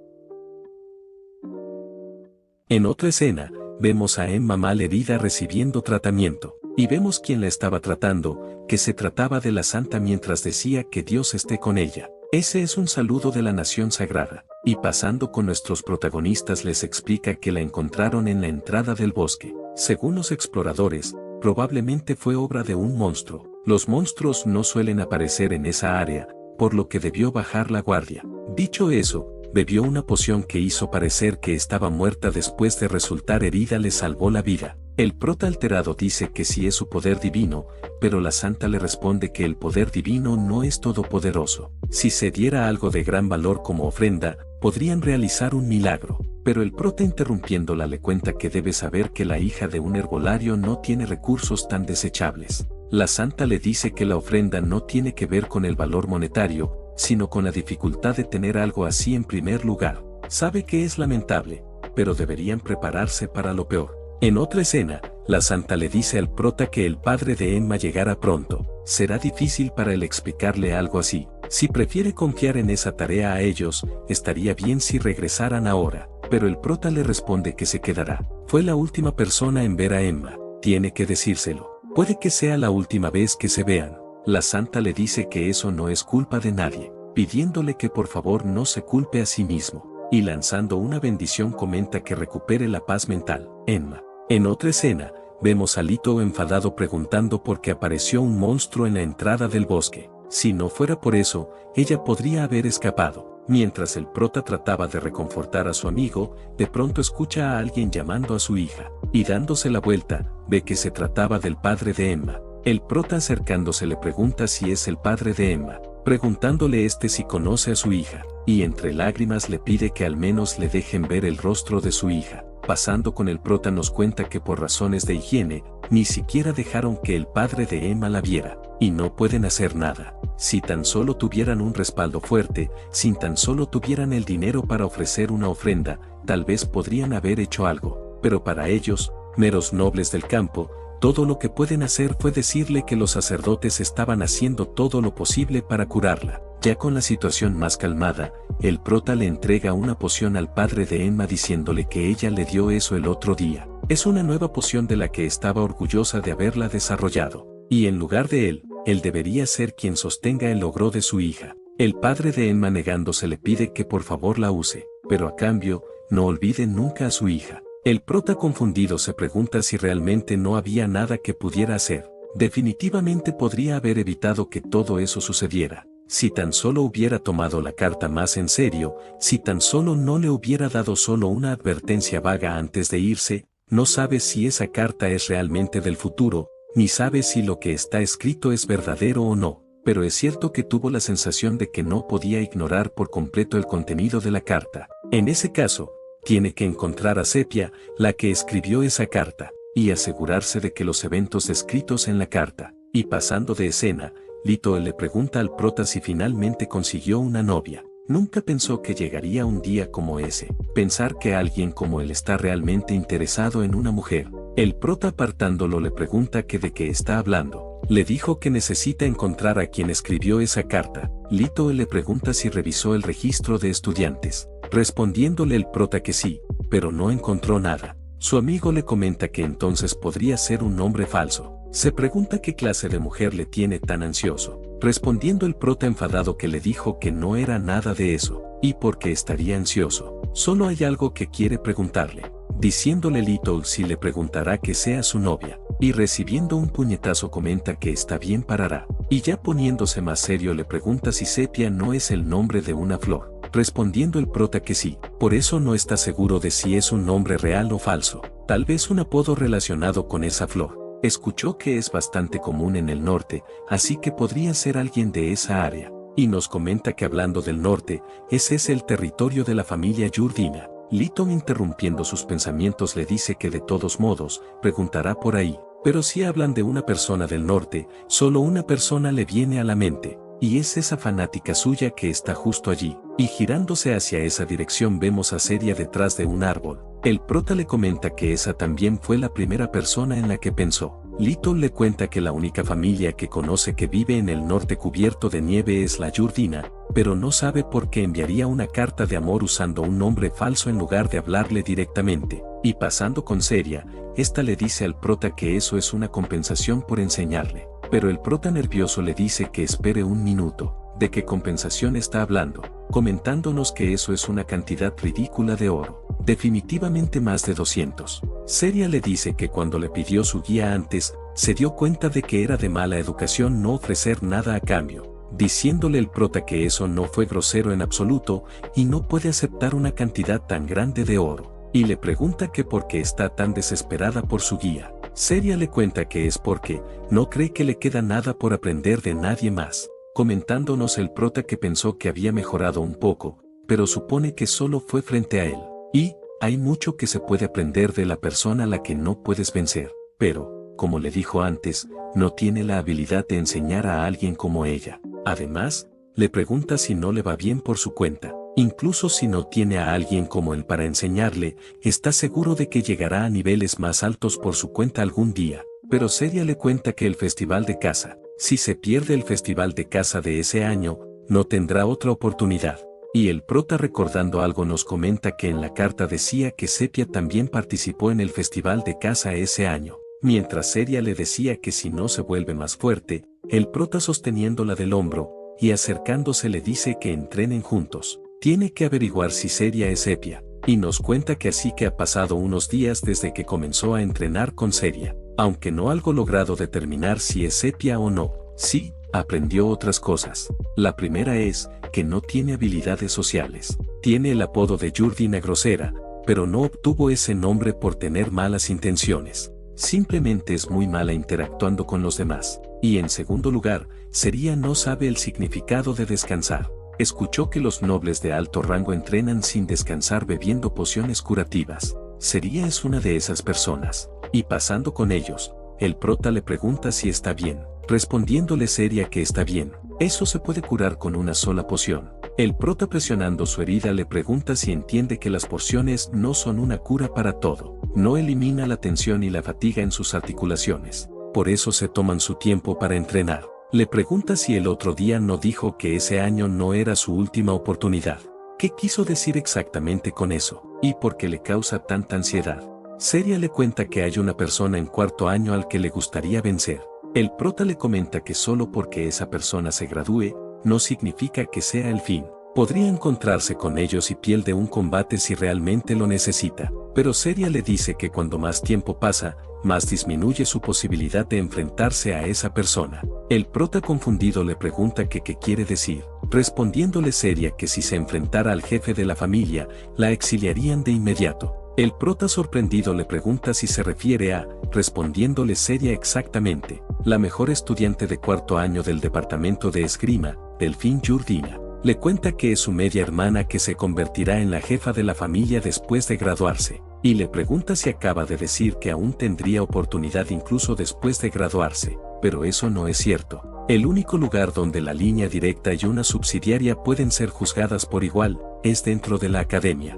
S2: En otra escena, vemos a Emma mal herida recibiendo tratamiento, y vemos quién la estaba tratando, que se trataba de la santa mientras decía que Dios esté con ella. Ese es un saludo de la nación sagrada. Y pasando con nuestros protagonistas, les explica que la encontraron en la entrada del bosque. Según los exploradores, probablemente fue obra de un monstruo. Los monstruos no suelen aparecer en esa área, por lo que debió bajar la guardia. Dicho eso, bebió una poción que hizo parecer que estaba muerta. Después de resultar herida, le salvó la vida. El prota, alterado, dice que sí es su poder divino, pero la santa le responde que el poder divino no es todopoderoso. Si se diera algo de gran valor como ofrenda, podrían realizar un milagro. Pero el prota, interrumpiéndola, le cuenta que debe saber que la hija de un herbolario no tiene recursos tan desechables. La santa le dice que la ofrenda no tiene que ver con el valor monetario, sino con la dificultad de tener algo así en primer lugar. Sabe que es lamentable, pero deberían prepararse para lo peor. En otra escena, la santa le dice al prota que el padre de Emma llegará pronto. Será difícil para él explicarle algo así. Si prefiere confiar en esa tarea a ellos, estaría bien si regresaran ahora. Pero el prota le responde que se quedará. Fue la última persona en ver a Emma. Tiene que decírselo. Puede que sea la última vez que se vean. La santa le dice que eso no es culpa de nadie, pidiéndole que por favor no se culpe a sí mismo. y lanzando una bendición comenta que recupere la paz mental. Emma. En otra escena, vemos a Lito enfadado preguntando por qué apareció un monstruo en la entrada del bosque. Si no fuera por eso, ella podría haber escapado. Mientras el prota trataba de reconfortar a su amigo, de pronto escucha a alguien llamando a su hija, y dándose la vuelta, ve que se trataba del padre de Emma. El prota acercándose le pregunta si es el padre de Emma, preguntándole si conoce a su hija, y entre lágrimas le pide que al menos le dejen ver el rostro de su hija. Pasando con el prota nos cuenta que por razones de higiene, ni siquiera dejaron que el padre de Emma la viera, y no pueden hacer nada. Si tan solo tuvieran un respaldo fuerte, si tan solo tuvieran el dinero para ofrecer una ofrenda, tal vez podrían haber hecho algo, pero para ellos, meros nobles del campo, todo lo que pueden hacer fue decirle que los sacerdotes estaban haciendo todo lo posible para curarla. Ya con la situación más calmada, el prota le entrega una poción al padre de Emma diciéndole que ella le dio eso el otro día. Es una nueva poción de la que estaba orgullosa de haberla desarrollado, y en lugar de él debería ser quien sostenga el logro de su hija. El padre de Emma negándose le pide que por favor la use, pero a cambio, no olvide nunca a su hija. El prota confundido se pregunta si realmente no había nada que pudiera hacer. Definitivamente podría haber evitado que todo eso sucediera. Si tan solo hubiera tomado la carta más en serio, si tan solo no le hubiera dado solo una advertencia vaga antes de irse, no sabe si esa carta es realmente del futuro, ni sabe si lo que está escrito es verdadero o no, pero es cierto que tuvo la sensación de que no podía ignorar por completo el contenido de la carta. En ese caso, tiene que encontrar a Sepia, la que escribió esa carta, y asegurarse de que los eventos descritos en la carta, y pasando de escena, Lito le pregunta al prota si finalmente consiguió una novia. Nunca pensó que llegaría un día como ese, pensar que alguien como él está realmente interesado en una mujer. El prota apartándolo le pregunta que de qué está hablando. Le dijo que necesita encontrar a quien escribió esa carta. Lito le pregunta si revisó el registro de estudiantes, respondiéndole el prota que sí, pero no encontró nada. Su amigo le comenta que entonces podría ser un nombre falso. Se pregunta qué clase de mujer le tiene tan ansioso, respondiendo el prota enfadado que le dijo que no era nada de eso, y por qué estaría ansioso. Solo hay algo que quiere preguntarle, diciéndole Lito si le preguntará que sea su novia, y recibiendo un puñetazo comenta que está bien parará, y ya poniéndose más serio le pregunta si Sepia no es el nombre de una flor, respondiendo el prota que sí, por eso no está seguro de si es un nombre real o falso, tal vez un apodo relacionado con esa flor. Escuchó que es bastante común en el norte, así que podría ser alguien de esa área, y nos comenta que hablando del norte, ese es el territorio de la familia Yurdina. Lito interrumpiendo sus pensamientos le dice que de todos modos, preguntará por ahí, pero si hablan de una persona del norte, solo una persona le viene a la mente, y es esa fanática suya que está justo allí, y girándose hacia esa dirección vemos a Seria detrás de un árbol. El prota le comenta que esa también fue la primera persona en la que pensó. Lito le cuenta que la única familia que conoce que vive en el norte cubierto de nieve es la Yurdina, pero no sabe por qué enviaría una carta de amor usando un nombre falso en lugar de hablarle directamente. Y pasando con Seria, esta le dice al prota que eso es una compensación por enseñarle. Pero el prota nervioso le dice que espere un minuto. ¿De qué compensación está hablando? Comentándonos que eso es una cantidad ridícula de oro. Definitivamente más de 200. Seria le dice que cuando le pidió su guía antes, se dio cuenta de que era de mala educación no ofrecer nada a cambio, diciéndole el prota que eso no fue grosero en absoluto y no puede aceptar una cantidad tan grande de oro. Y le pregunta que por qué está tan desesperada por su guía. Seria le cuenta que es porque no cree que le queda nada por aprender de nadie más, comentándonos el prota que pensó que había mejorado un poco, pero supone que solo fue frente a él. Y hay mucho que se puede aprender de la persona a la que no puedes vencer, pero, como le dijo antes, no tiene la habilidad de enseñar a alguien como ella. Además, le pregunta si no le va bien por su cuenta. Incluso si no tiene a alguien como él para enseñarle, está seguro de que llegará a niveles más altos por su cuenta algún día. Pero Seria le cuenta que el festival de caza, si se pierde el festival de caza de ese año, no tendrá otra oportunidad. Y el prota recordando algo nos comenta que en la carta decía que Sepia también participó en el festival de caza ese año. Mientras Seria le decía que si no se vuelve más fuerte, el prota sosteniéndola del hombro, y acercándose le dice que entrenen juntos. Tiene que averiguar si Seria es Sepia, y nos cuenta que así que ha pasado unos días desde que comenzó a entrenar con Seria, aunque no algo logrado determinar si es Sepia o no. Sí, aprendió otras cosas. La primera es que no tiene habilidades sociales. Tiene el apodo de Jurdina grosera, pero no obtuvo ese nombre por tener malas intenciones. Simplemente es muy mala interactuando con los demás. Y en segundo lugar, Seria no sabe el significado de descansar. Escuchó que los nobles de alto rango entrenan sin descansar bebiendo pociones curativas. Seria es una de esas personas. Y pasando con ellos, el prota le pregunta si está bien, respondiéndole Seria que está bien. Eso se puede curar con una sola poción. El prota, presionando su herida, le pregunta si entiende que las pociones no son una cura para todo. No elimina la tensión y la fatiga en sus articulaciones. Por eso se toman su tiempo para entrenar. Le pregunta si el otro día no dijo que ese año no era su última oportunidad. ¿Qué quiso decir exactamente con eso? ¿Y por qué le causa tanta ansiedad? Seria le cuenta que hay una persona en cuarto año al que le gustaría vencer. El prota le comenta que solo porque esa persona se gradúe, no significa que sea el fin. Podría encontrarse con ellos y pierde un combate si realmente lo necesita. Pero Seria le dice que cuando más tiempo pasa, más disminuye su posibilidad de enfrentarse a esa persona. El prota, confundido, le pregunta que qué quiere decir, respondiéndole Seria que si se enfrentara al jefe de la familia, la exiliarían de inmediato. El prota, sorprendido, le pregunta si se refiere a, respondiéndole Seria exactamente, la mejor estudiante de cuarto año del departamento de esgrima, Delfín Jurdina. Le cuenta que es su media hermana que se convertirá en la jefa de la familia después de graduarse, y le pregunta si acaba de decir que aún tendría oportunidad incluso después de graduarse, pero eso no es cierto. El único lugar donde la línea directa y una subsidiaria pueden ser juzgadas por igual, es dentro de la academia.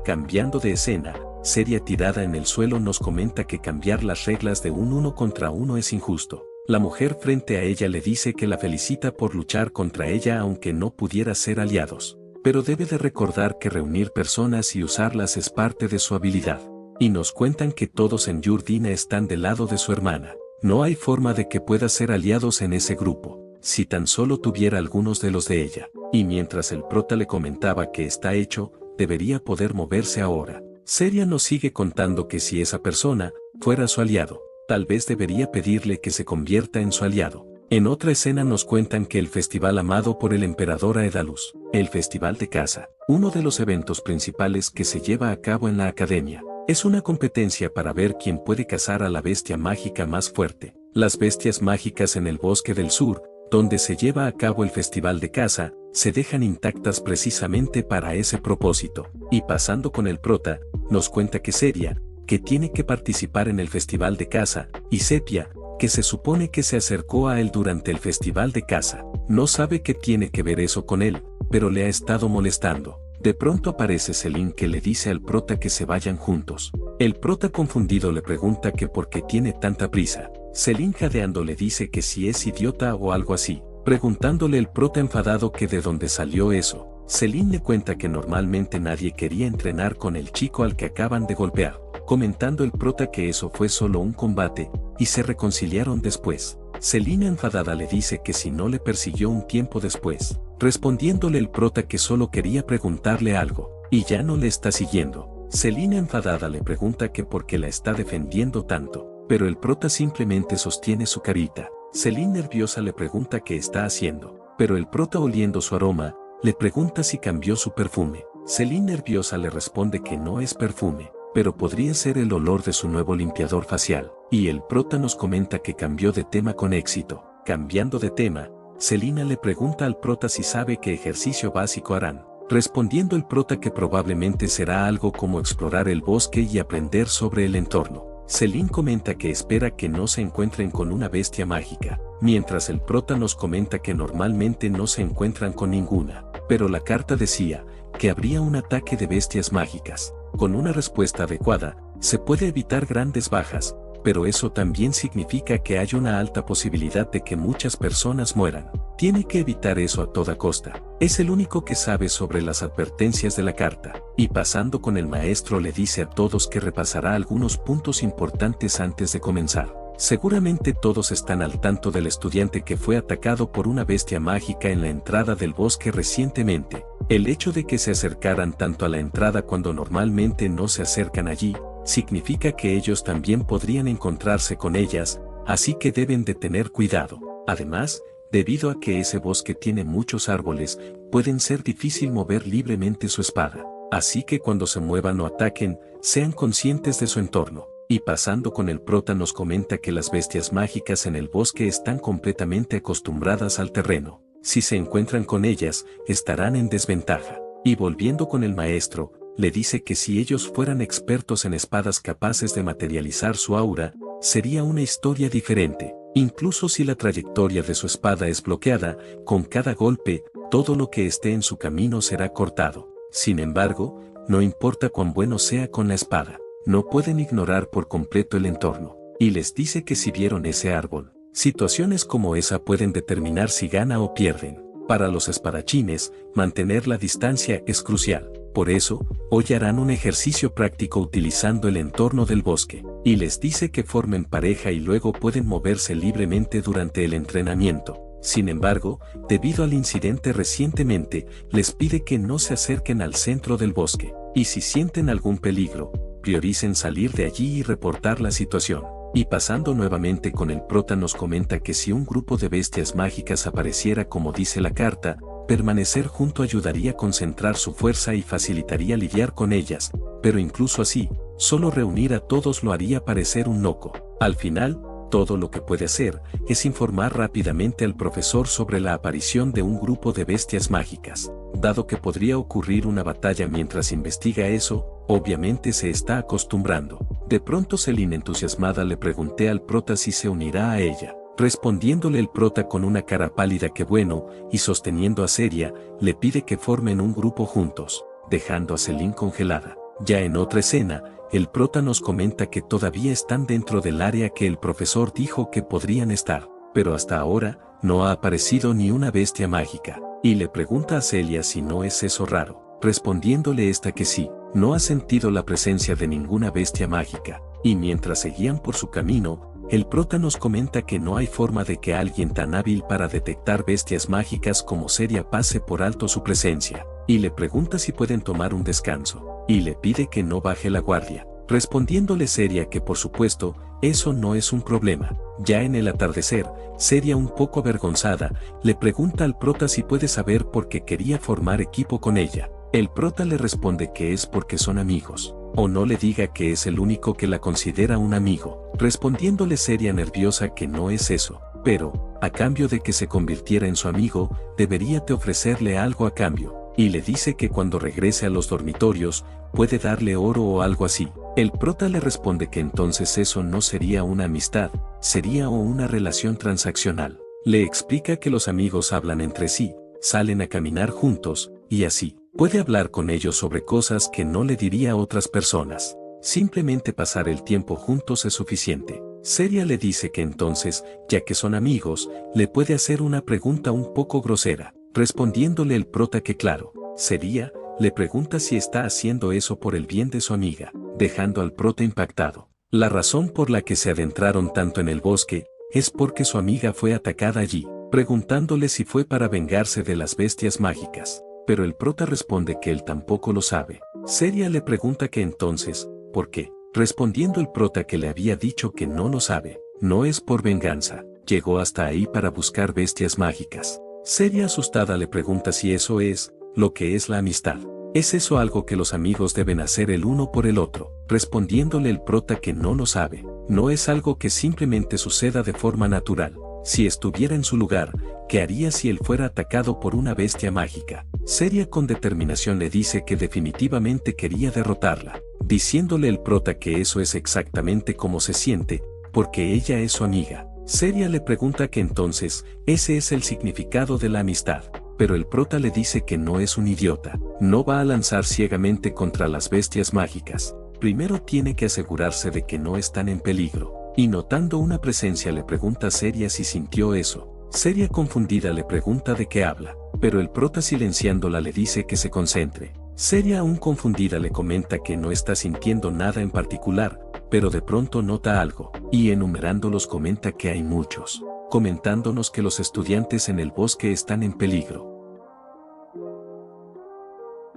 S2: Cambiando de escena, Seria, tirada en el suelo, nos comenta que cambiar las reglas de un 1 contra 1 es injusto. La mujer frente a ella le dice que la felicita por luchar contra ella aunque no pudiera ser aliados, pero debe de recordar que reunir personas y usarlas es parte de su habilidad. Y nos cuentan que todos en Jurdina están del lado de su hermana. No hay forma de que pueda ser aliados en ese grupo, si tan solo tuviera algunos de los de ella. Y mientras el prota le comentaba que está hecho, debería poder moverse ahora. Seria nos sigue contando que si esa persona fuera su aliado, tal vez debería pedirle que se convierta en su aliado. En otra escena nos cuentan que el festival amado por el emperador Aedalus, el Festival de Caza, uno de los eventos principales que se lleva a cabo en la academia, es una competencia para ver quién puede cazar a la bestia mágica más fuerte. Las bestias mágicas en el bosque del sur, donde se lleva a cabo el festival de caza, se dejan intactas precisamente para ese propósito. Y pasando con el prota, nos cuenta que Seria, que tiene que participar en el festival de caza, y Sepia, que se supone que se acercó a él durante el festival de caza. No sabe qué tiene que ver eso con él, pero le ha estado molestando. De pronto aparece Selin, que le dice al prota que se vayan juntos. El prota, confundido, le pregunta que por qué tiene tanta prisa. Selin, jadeando, le dice que si es idiota o algo así, preguntándole el prota, enfadado, que de dónde salió eso. Selin le cuenta que normalmente nadie quería entrenar con el chico al que acaban de golpear, comentando el prota que eso fue solo un combate, y se reconciliaron después. Selin, enfadada, le dice que si no le persiguió un tiempo después, respondiéndole el prota que solo quería preguntarle algo, y ya no le está siguiendo. Selin, enfadada, le pregunta que por qué la está defendiendo tanto, pero el prota simplemente sostiene su carita. Selin, nerviosa, le pregunta qué está haciendo, pero el prota, oliendo su aroma, le pregunta si cambió su perfume. Selin, nerviosa, le responde que no es perfume, pero podría ser el olor de su nuevo limpiador facial. Y el prota nos comenta que cambió de tema con éxito. Cambiando de tema, Selina le pregunta al prota si sabe qué ejercicio básico harán, respondiendo el prota que probablemente será algo como explorar el bosque y aprender sobre el entorno. Selin comenta que espera que no se encuentren con una bestia mágica, mientras el prota nos comenta que normalmente no se encuentran con ninguna, pero la carta decía que habría un ataque de bestias mágicas. Con una respuesta adecuada, se puede evitar grandes bajas, pero eso también significa que hay una alta posibilidad de que muchas personas mueran. Tiene que evitar eso a toda costa. Es el único que sabe sobre las advertencias de la carta. Y pasando con el maestro, le dice a todos que repasará algunos puntos importantes antes de comenzar. Seguramente todos están al tanto del estudiante que fue atacado por una bestia mágica en la entrada del bosque recientemente. El hecho de que se acercaran tanto a la entrada cuando normalmente no se acercan allí, significa que ellos también podrían encontrarse con ellas, así que deben de tener cuidado. Además, debido a que ese bosque tiene muchos árboles, pueden ser difícil mover libremente su espada. Así que cuando se muevan o ataquen, sean conscientes de su entorno. Y pasando con el prota nos comenta que las bestias mágicas en el bosque están completamente acostumbradas al terreno. Si se encuentran con ellas, estarán en desventaja. Y volviendo con el maestro, le dice que si ellos fueran expertos en espadas capaces de materializar su aura, sería una historia diferente. Incluso si la trayectoria de su espada es bloqueada, con cada golpe, todo lo que esté en su camino será cortado. Sin embargo, no importa cuán bueno sea con la espada, no pueden ignorar por completo el entorno. Y les dice que si vieron ese árbol, situaciones como esa pueden determinar si gana o pierden. Para los espadachines, mantener la distancia es crucial. Por eso, hoy harán un ejercicio práctico utilizando el entorno del bosque. Y les dice que formen pareja y luego pueden moverse libremente durante el entrenamiento. Sin embargo, debido al incidente recientemente, les pide que no se acerquen al centro del bosque. Y si sienten algún peligro, prioricen salir de allí y reportar la situación. Y pasando nuevamente con el prota nos comenta que si un grupo de bestias mágicas apareciera como dice la carta, permanecer junto ayudaría a concentrar su fuerza y facilitaría lidiar con ellas, pero incluso así, solo reunir a todos lo haría parecer un loco. Al final, todo lo que puede hacer es informar rápidamente al profesor sobre la aparición de un grupo de bestias mágicas. Dado que podría ocurrir una batalla mientras investiga eso, obviamente se está acostumbrando. De pronto Celine entusiasmada le pregunté al prota si se unirá a ella. Respondiéndole el prota con una cara pálida que bueno, y sosteniendo a Seria, le pide que formen un grupo juntos, dejando a Celine congelada. Ya en otra escena, el prota nos comenta que todavía están dentro del área que el profesor dijo que podrían estar, pero hasta ahora, no ha aparecido ni una bestia mágica, y le pregunta a Celia si no es eso raro, respondiéndole esta que sí, no ha sentido la presencia de ninguna bestia mágica, y mientras seguían por su camino, el prota nos comenta que no hay forma de que alguien tan hábil para detectar bestias mágicas como Seria pase por alto su presencia, y le pregunta si pueden tomar un descanso, y le pide que no baje la guardia, respondiéndole Seria que por supuesto, eso no es un problema. Ya en el atardecer, Seria un poco avergonzada, le pregunta al prota si puede saber por qué quería formar equipo con ella. El prota le responde que es porque son amigos, o no le diga que es el único que la considera un amigo, respondiéndole Seria nerviosa que no es eso, pero, a cambio de que se convirtiera en su amigo, debería de ofrecerle algo a cambio, y le dice que cuando regrese a los dormitorios, puede darle oro o algo así. El prota le responde que entonces eso no sería una amistad, sería una relación transaccional. Le explica que los amigos hablan entre sí, salen a caminar juntos, y así, puede hablar con ellos sobre cosas que no le diría a otras personas. Simplemente pasar el tiempo juntos es suficiente. Seria le dice que entonces, ya que son amigos, le puede hacer una pregunta un poco grosera, respondiéndole el prota que claro, Seria le pregunta si está haciendo eso por el bien de su amiga, dejando al prota impactado. La razón por la que se adentraron tanto en el bosque, es porque su amiga fue atacada allí, preguntándole si fue para vengarse de las bestias mágicas. Pero el prota responde que él tampoco lo sabe. Seria le pregunta que entonces, ¿por qué? Respondiendo el prota que le había dicho que no lo sabe, no es por venganza, llegó hasta ahí para buscar bestias mágicas. Seria asustada le pregunta si eso es, lo que es la amistad. ¿Es eso algo que los amigos deben hacer el uno por el otro? Respondiéndole el prota que no lo sabe, no es algo que simplemente suceda de forma natural. Si estuviera en su lugar, ¿qué haría si él fuera atacado por una bestia mágica? Seria con determinación le dice que definitivamente quería derrotarla, diciéndole el prota que eso es exactamente como se siente, porque ella es su amiga. Seria le pregunta que entonces, ese es el significado de la amistad, pero el prota le dice que no es un idiota, no va a lanzar ciegamente contra las bestias mágicas, primero tiene que asegurarse de que no están en peligro. Y notando una presencia le pregunta a Seria si sintió eso. Seria confundida le pregunta de qué habla, pero el prota silenciándola le dice que se concentre. Seria aún confundida le comenta que no está sintiendo nada en particular, pero de pronto nota algo, y enumerándolos comenta que hay muchos, comentándonos que los estudiantes en el bosque están en peligro.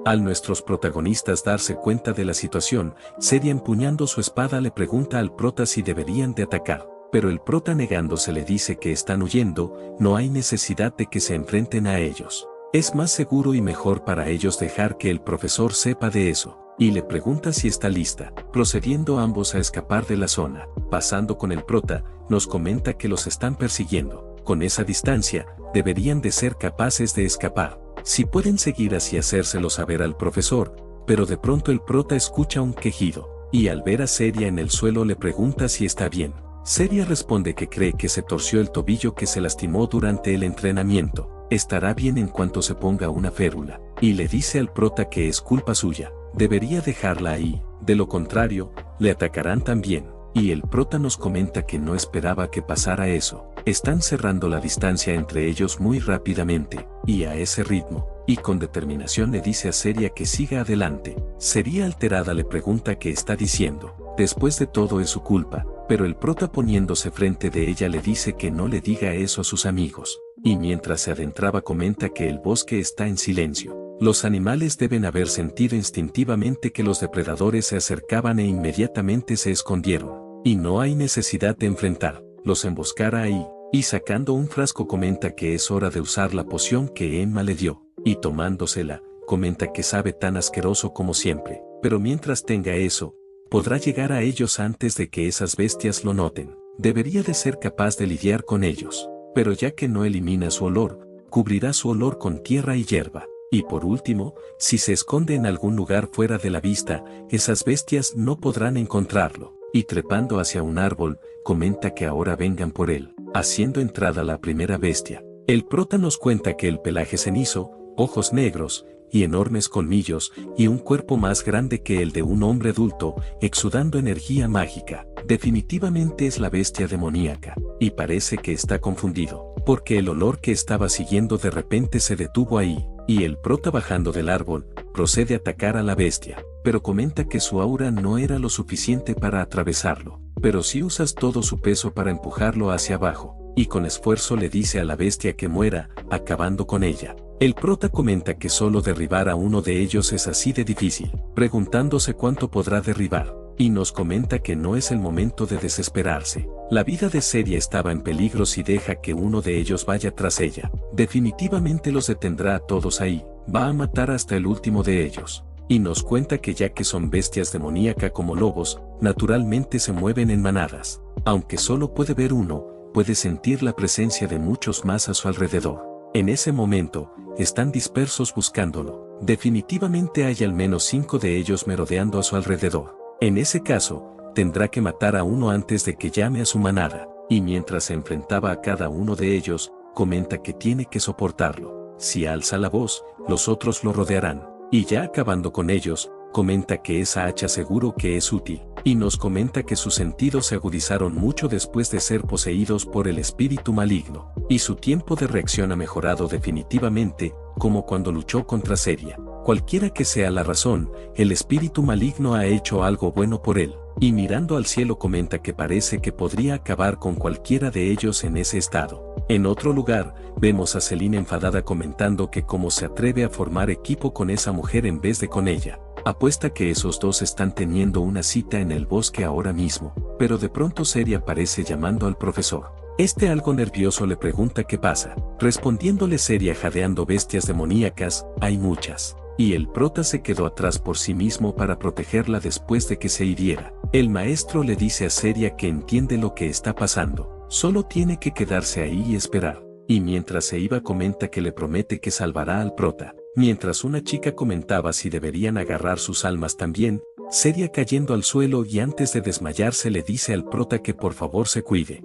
S2: Al nuestros protagonistas darse cuenta de la situación, Seria empuñando su espada le pregunta al prota si deberían de atacar, pero el prota negándose le dice que están huyendo, no hay necesidad de que se enfrenten a ellos. Es más seguro y mejor para ellos dejar que el profesor sepa de eso, y le pregunta si está lista, procediendo ambos a escapar de la zona. Pasando con el prota, nos comenta que los están persiguiendo. Con esa distancia, deberían de ser capaces de escapar. Si pueden seguir así hacérselo saber al profesor, pero de pronto el prota escucha un quejido, y al ver a Seria en el suelo le pregunta si está bien. Seria responde que cree que se torció el tobillo que se lastimó durante el entrenamiento, estará bien en cuanto se ponga una férula, y le dice al prota que es culpa suya, debería dejarla ahí, de lo contrario, le atacarán también. Y el prota nos comenta que no esperaba que pasara eso, están cerrando la distancia entre ellos muy rápidamente, y a ese ritmo, y con determinación le dice a Seria que siga adelante. Seria alterada le pregunta qué está diciendo, después de todo es su culpa, pero el prota poniéndose frente de ella le dice que no le diga eso a sus amigos, y mientras se adentraba comenta que el bosque está en silencio. Los animales deben haber sentido instintivamente que los depredadores se acercaban e inmediatamente se escondieron. Y no hay necesidad de enfrentar, los emboscará ahí, y sacando un frasco comenta que es hora de usar la poción que Emma le dio, y tomándosela, comenta que sabe tan asqueroso como siempre, pero mientras tenga eso, podrá llegar a ellos antes de que esas bestias lo noten. Debería de ser capaz de lidiar con ellos, pero ya que no elimina su olor, cubrirá su olor con tierra y hierba. Y por último, si se esconde en algún lugar fuera de la vista, esas bestias no podrán encontrarlo. Y trepando hacia un árbol, comenta que ahora vengan por él, haciendo entrada la primera bestia. El prota nos cuenta que el pelaje cenizo, ojos negros, y enormes colmillos, y un cuerpo más grande que el de un hombre adulto, exudando energía mágica. Definitivamente es la bestia demoníaca, y parece que está confundido, porque el olor que estaba siguiendo de repente se detuvo ahí, y el prota bajando del árbol, procede a atacar a la bestia, pero comenta que su aura no era lo suficiente para atravesarlo, pero si usas todo su peso para empujarlo hacia abajo, y con esfuerzo le dice a la bestia que muera, acabando con ella. El prota comenta que solo derribar a uno de ellos es así de difícil, preguntándose cuánto podrá derribar, y nos comenta que no es el momento de desesperarse. La vida de Seria estaba en peligro si deja que uno de ellos vaya tras ella. Definitivamente los detendrá a todos ahí, va a matar hasta el último de ellos. Y nos cuenta que ya que son bestias demoníacas como lobos, naturalmente se mueven en manadas. Aunque solo puede ver uno, puede sentir la presencia de muchos más a su alrededor. En ese momento, están dispersos buscándolo. Definitivamente hay al menos 5 de ellos merodeando a su alrededor. En ese caso, tendrá que matar a uno antes de que llame a su manada, y mientras se enfrentaba a cada uno de ellos, comenta que tiene que soportarlo. Si alza la voz, los otros lo rodearán, y ya acabando con ellos, comenta que esa hacha seguro que es útil, y nos comenta que sus sentidos se agudizaron mucho después de ser poseídos por el espíritu maligno, y su tiempo de reacción ha mejorado definitivamente, como cuando luchó contra Seria. Cualquiera que sea la razón, el espíritu maligno ha hecho algo bueno por él, y mirando al cielo comenta que parece que podría acabar con cualquiera de ellos en ese estado. En otro lugar, vemos a Selina enfadada comentando que cómo se atreve a formar equipo con esa mujer en vez de con ella. Apuesta que esos dos están teniendo una cita en el bosque ahora mismo, pero de pronto Seria aparece llamando al profesor. Este algo nervioso le pregunta qué pasa, respondiéndole Seria jadeando bestias demoníacas, hay muchas. Y el prota se quedó atrás por sí mismo para protegerla después de que se hiriera. El maestro le dice a Seria que entiende lo que está pasando, solo tiene que quedarse ahí y esperar. Y mientras se iba comenta que le promete que salvará al prota. Mientras una chica comentaba si deberían agarrar sus almas también, Seria cayendo al suelo y antes de desmayarse le dice al prota que por favor se cuide.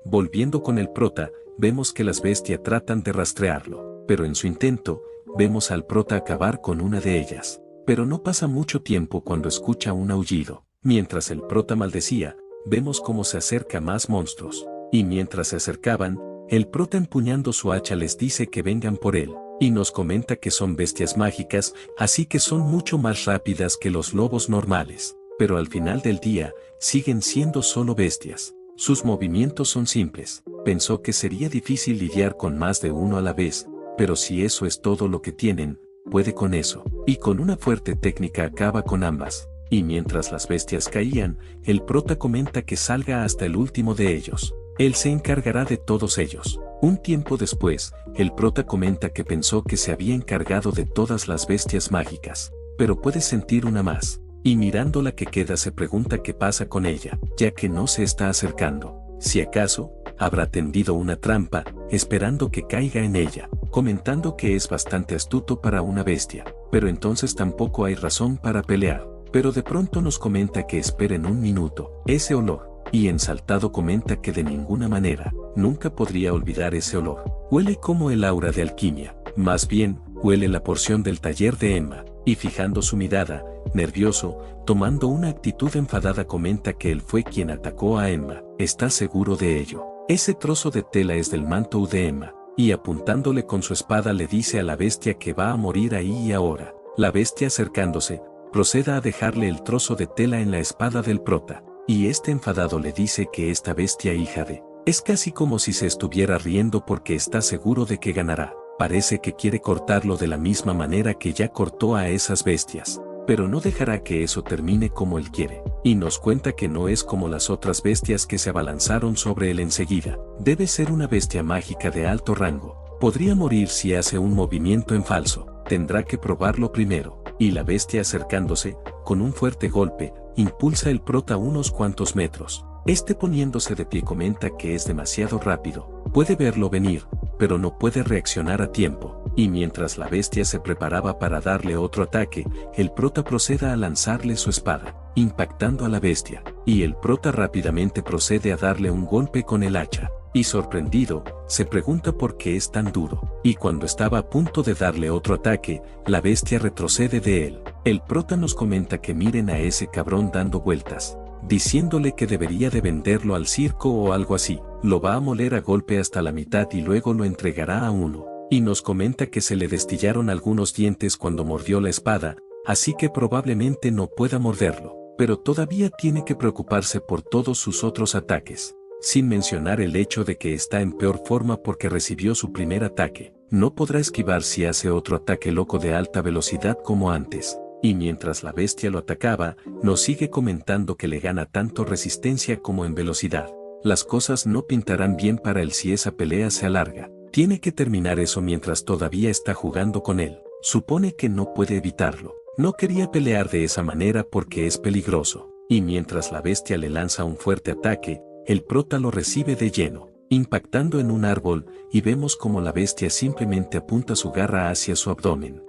S2: Volviendo con el prota, vemos que las bestias tratan de rastrearlo, pero en su intento, vemos al prota acabar con una de ellas. Pero no pasa mucho tiempo cuando escucha un aullido. Mientras el prota maldecía, vemos cómo se acerca más monstruos. Y mientras se acercaban, el prota empuñando su hacha les dice que vengan por él. y nos comenta que son bestias mágicas, así que son mucho más rápidas que los lobos normales, pero al final del día, siguen siendo solo bestias. Sus movimientos son simples. Pensó que sería difícil lidiar con más de uno a la vez, pero si eso es todo lo que tienen, puede con eso, y con una fuerte técnica acaba con ambas. Y mientras las bestias caían, el prota comenta que salga hasta el último de ellos. Él se encargará de todos ellos. Un tiempo después, el prota comenta que pensó que se había encargado de todas las bestias mágicas, pero puede sentir una más. Y mirando la que queda se pregunta qué pasa con ella, ya que no se está acercando. Si acaso, habrá tendido una trampa, esperando que caiga en ella, comentando que es bastante astuto para una bestia, pero entonces tampoco hay razón para pelear. Pero de pronto nos comenta que esperen un minuto, ese olor, y ensaltado comenta que de ninguna manera, nunca podría olvidar ese olor. Huele como el aura de alquimia, más bien, huele la porción del taller de Emma, y fijando su mirada, nervioso, tomando una actitud enfadada comenta que él fue quien atacó a Emma. ¿Está seguro de ello? Ese trozo de tela es del manto de Emma, y apuntándole con su espada le dice a la bestia que va a morir ahí y ahora. La bestia acercándose, proceda a dejarle el trozo de tela en la espada del prota, y este enfadado le dice que esta bestia hija de... Es casi como si se estuviera riendo porque está seguro de que ganará. Parece que quiere cortarlo de la misma manera que ya cortó a esas bestias, pero no dejará que eso termine como él quiere, y nos cuenta que no es como las otras bestias que se abalanzaron sobre él enseguida. Debe ser una bestia mágica de alto rango. Podría morir si hace un movimiento en falso. Tendrá que probarlo primero. Y la bestia acercándose, con un fuerte golpe, impulsa el prota unos cuantos metros. Este poniéndose de pie comenta que es demasiado rápido. Puede verlo venir, pero no puede reaccionar a tiempo. Y mientras la bestia se preparaba para darle otro ataque, el prota proceda a lanzarle su espada, impactando a la bestia. Y el prota rápidamente procede a darle un golpe con el hacha. Y sorprendido, se pregunta por qué es tan duro. Y cuando estaba a punto de darle otro ataque, la bestia retrocede de él. El prota nos comenta que miren a ese cabrón dando vueltas, diciéndole que debería de venderlo al circo o algo así. Lo va a moler a golpe hasta la mitad y luego lo entregará a uno. Y nos comenta que se le destillaron algunos dientes cuando mordió la espada, así que probablemente no pueda morderlo, pero todavía tiene que preocuparse por todos sus otros ataques. Sin mencionar el hecho de que está en peor forma porque recibió su primer ataque. No podrá esquivar si hace otro ataque loco de alta velocidad como antes. Y mientras la bestia lo atacaba, nos sigue comentando que le gana tanto resistencia como en velocidad. Las cosas no pintarán bien para él si esa pelea se alarga. Tiene que terminar eso mientras todavía está jugando con él. Supone que no puede evitarlo. No quería pelear de esa manera porque es peligroso. Y mientras la bestia le lanza un fuerte ataque, el prota lo recibe de lleno, impactando en un árbol, y vemos como la bestia simplemente apunta su garra hacia su abdomen.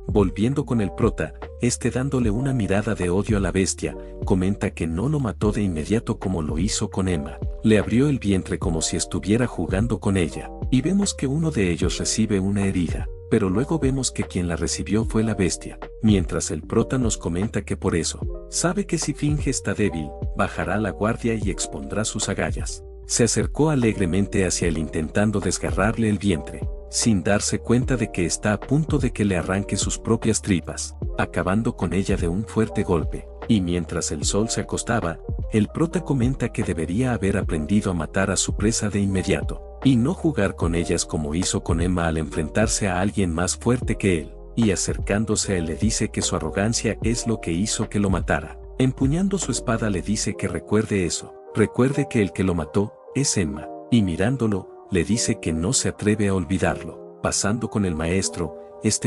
S2: Volviendo con el prota, dándole una mirada de odio a la bestia, comenta que no lo mató de inmediato como lo hizo con Emma. Le abrió el vientre como si estuviera jugando con ella, y vemos que uno de ellos recibe una herida, pero luego vemos que quien la recibió fue la bestia, mientras el prota nos comenta que por eso, sabe que si finge está débil, bajará la guardia y expondrá sus agallas. Se acercó alegremente hacia él intentando desgarrarle el vientre, sin darse cuenta de que está a punto de que le arranque sus propias tripas, acabando con ella de un fuerte golpe. Y mientras el sol se acostaba, el prota comenta que debería haber aprendido a matar a su presa de inmediato, y no jugar con ellas como hizo con Emma al enfrentarse a alguien más fuerte que él, y acercándose a él le dice que su arrogancia es lo que hizo que lo matara. Empuñando su espada le dice que recuerde eso, recuerde que el que lo mató es Emma, y mirándolo, le dice que no se atreve a olvidarlo. Pasando con el maestro,